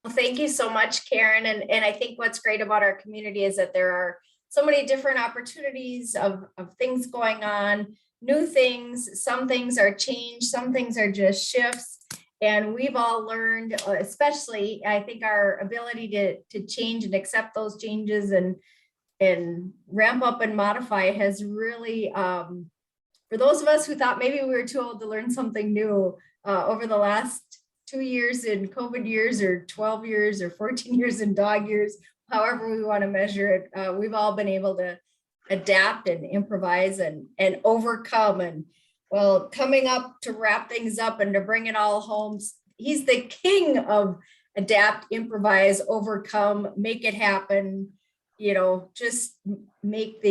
Well, thank you so much, Karen. And I think what's great about our community is that there are so many different opportunities of things going on, new things. Some things are change, some things are just shifts. And we've all learned, especially, I think, our ability to change and accept those changes and ramp up and modify has really, for those of us who thought maybe we were too old to learn something new over the last 2 years in COVID years, or 12 years, or 14 years in dog years, however we want to measure it, we've all been able to adapt and improvise and overcome. And well, coming up to wrap things up and to bring it all home, he's the king of adapt, improvise, overcome, make it happen, just make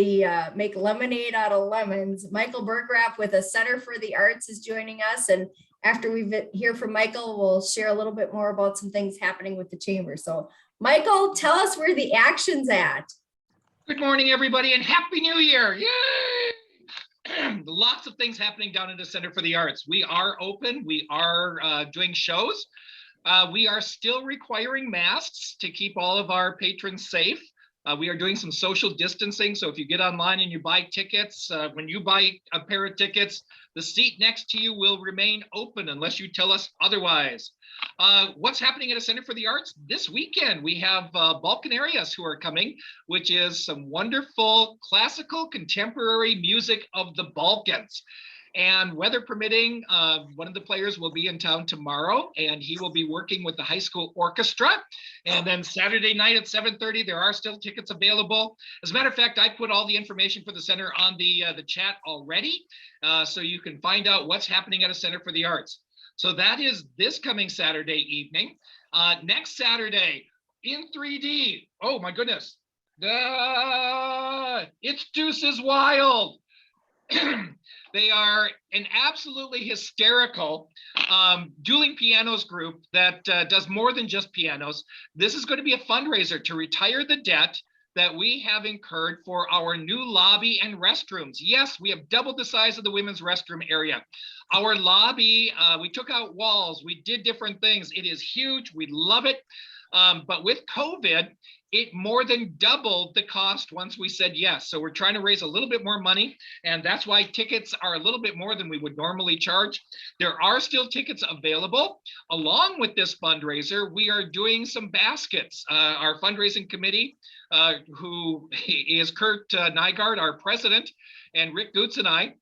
lemonade out of lemons. Michael Bergraff with a Center for the Arts is joining us, and after we hear from Michael, we'll share a little bit more about some things happening with the chamber. So Michael, tell us where the action's at. Good morning, everybody, and Happy New Year. Yay! Lots of things happening down in the Center for the Arts. We are open. We are doing shows. We are still requiring masks to keep all of our patrons safe. We are doing some social distancing. So if you get online and you buy tickets, when you buy a pair of tickets, the seat next to you will remain open unless you tell us otherwise. What's happening at a Center for the Arts this weekend? We have Balkanarias who are coming, which is some wonderful classical contemporary music of the Balkans. And weather permitting, one of the players will be in town tomorrow, and he will be working with the high school orchestra. And then Saturday night at 7:30, there are still tickets available. As a matter of fact, I put all the information for the center on the chat already, so you can find out what's happening at a Center for the Arts. So that is this coming Saturday evening. Next Saturday in 3D. Oh my goodness. It's Deuces Wild. They are an absolutely hysterical dueling pianos group that does more than just pianos. This is going to be a fundraiser to retire the debt that we have incurred for our new lobby and restrooms. Yes, we have doubled the size of the women's restroom area. Our lobby, we took out walls, we did different things. It is huge, we love it. But with COVID, it more than doubled the cost once we said yes. So we're trying to raise a little bit more money, and that's why tickets are a little bit more than we would normally charge. There are still tickets available. Along with this fundraiser, we are doing some baskets. Our fundraising committee, who is Kurt Nygaard, our president, and Rick Goots and I,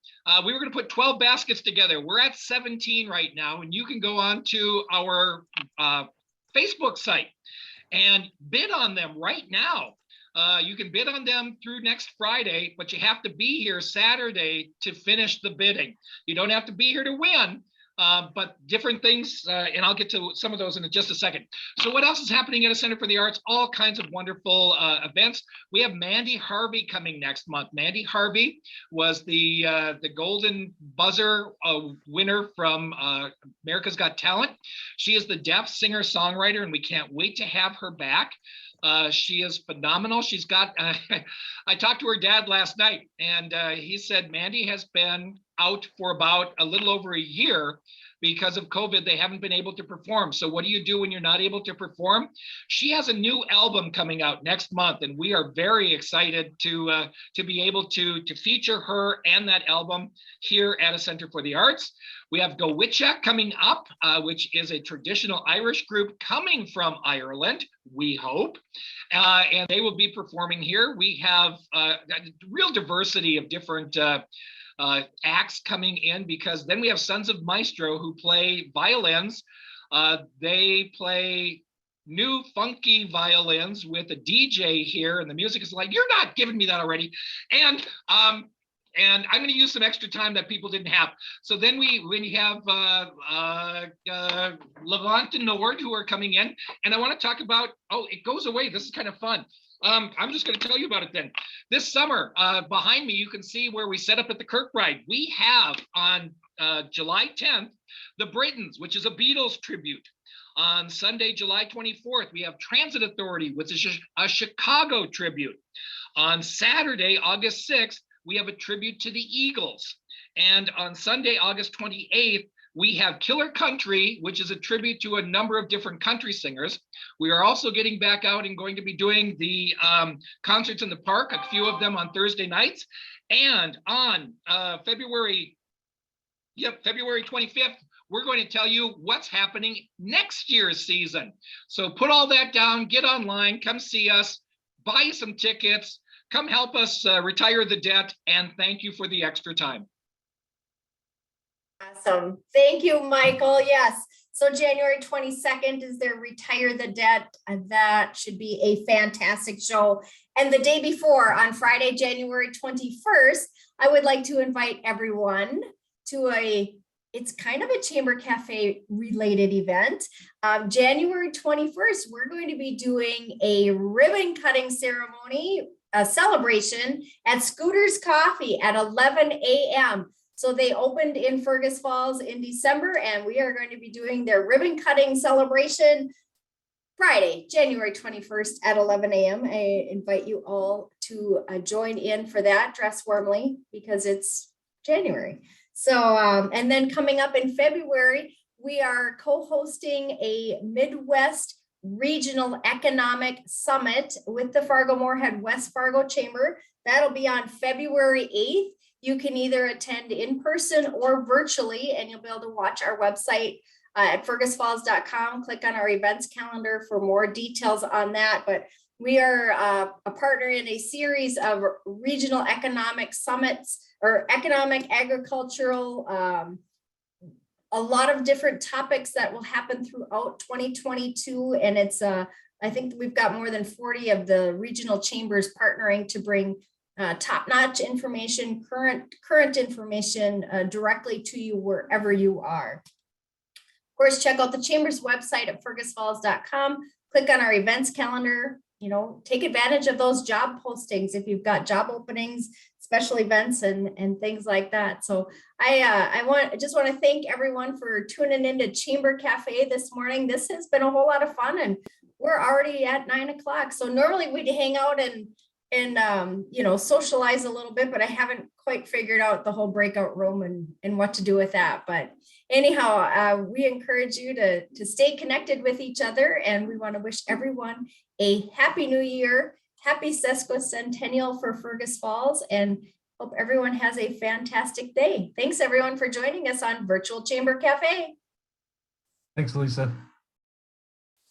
we were going to put 12 baskets together. We're at 17 right now, and you can go on to our Facebook site and bid on them right now. You can bid on them through next Friday, but you have to be here Saturday to finish the bidding. You don't have to be here to win, but different things, and I'll get to some of those in just a second. So what else is happening at a Center for the Arts? All kinds of wonderful events. We have Mandy Harvey coming next month. Mandy Harvey was the Golden Buzzer winner from America's Got Talent. She is the deaf singer-songwriter, and we can't wait to have her back. She is phenomenal. She's got, I talked to her dad last night, and he said Mandy has been out for about a little over a year because of COVID. They haven't been able to perform. So what do you do when you're not able to perform? She has a new album coming out next month, and we are very excited to be able to feature her and that album here at a Center for the Arts. We have Gowitcha coming up, which is a traditional Irish group coming from Ireland, we hope, and they will be performing here. We have a real diversity of different acts coming in, because then we have Sons of Maestro who play violins. They play new funky violins with a DJ here, and the music is like, you're not giving me that already. And I'm going to use some extra time that people didn't have. So then we have Levant and Nord who are coming in, and I want to talk about, oh, it goes away. This is kind of fun. I'm just going to tell you about it then. This summer, behind me, you can see where we set up at the Kirkbride. We have on July 10th, The Britons, which is a Beatles tribute. On Sunday, July 24th, we have Transit Authority, which is a Chicago tribute. On Saturday, August 6th, we have a tribute to the Eagles. And on Sunday, August 28th, we have Killer Country, which is a tribute to a number of different country singers. We are also getting back out and going to be doing the concerts in the park, a few of them on Thursday nights. And on February 25th, we're going to tell you what's happening next year's season. So put all that down, get online, come see us, buy some tickets, come help us retire the debt, and thank you for the extra time. Awesome. Thank you, Michael. Yes. So January 22nd is their Retire the Debt. And that should be a fantastic show. And the day before, on Friday, January 21st, I would like to invite everyone to it's kind of a Chamber Cafe related event. January 21st, we're going to be doing a ribbon cutting ceremony, a celebration at Scooter's Coffee at 11 a.m. So they opened in Fergus Falls in December, and we are going to be doing their ribbon cutting celebration Friday, January 21st at 11 a.m. I invite you all to join in for that. Dress warmly because it's January. So, and then coming up in February, we are co-hosting a Midwest Regional Economic Summit with the Fargo-Moorhead West Fargo Chamber. That'll be on February 8th. You can either attend in person or virtually, and you'll be able to watch our website at fergusfalls.com. Click on our events calendar for more details on that. But we are a partner in a series of regional economic summits or economic, agricultural, a lot of different topics that will happen throughout 2022. And it's, I think we've got more than 40 of the regional chambers partnering to bring top-notch information, current information directly to you wherever you are. Of course, check out the Chamber's website at fergusfalls.com. Click on our events calendar. You know, take advantage of those job postings if you've got job openings, special events, and things like that. So I just want to thank everyone for tuning into Chamber Cafe this morning. This has been a whole lot of fun, and we're already at 9 o'clock. So normally we'd hang out and you know, socialize a little bit, but I haven't quite figured out the whole breakout room and what to do with that. But anyhow, we encourage you to stay connected with each other, and we want to wish everyone a happy new year, happy sesquicentennial for Fergus Falls, and hope everyone has a fantastic day. Thanks everyone for joining us on Virtual Chamber Cafe. Thanks, Lisa.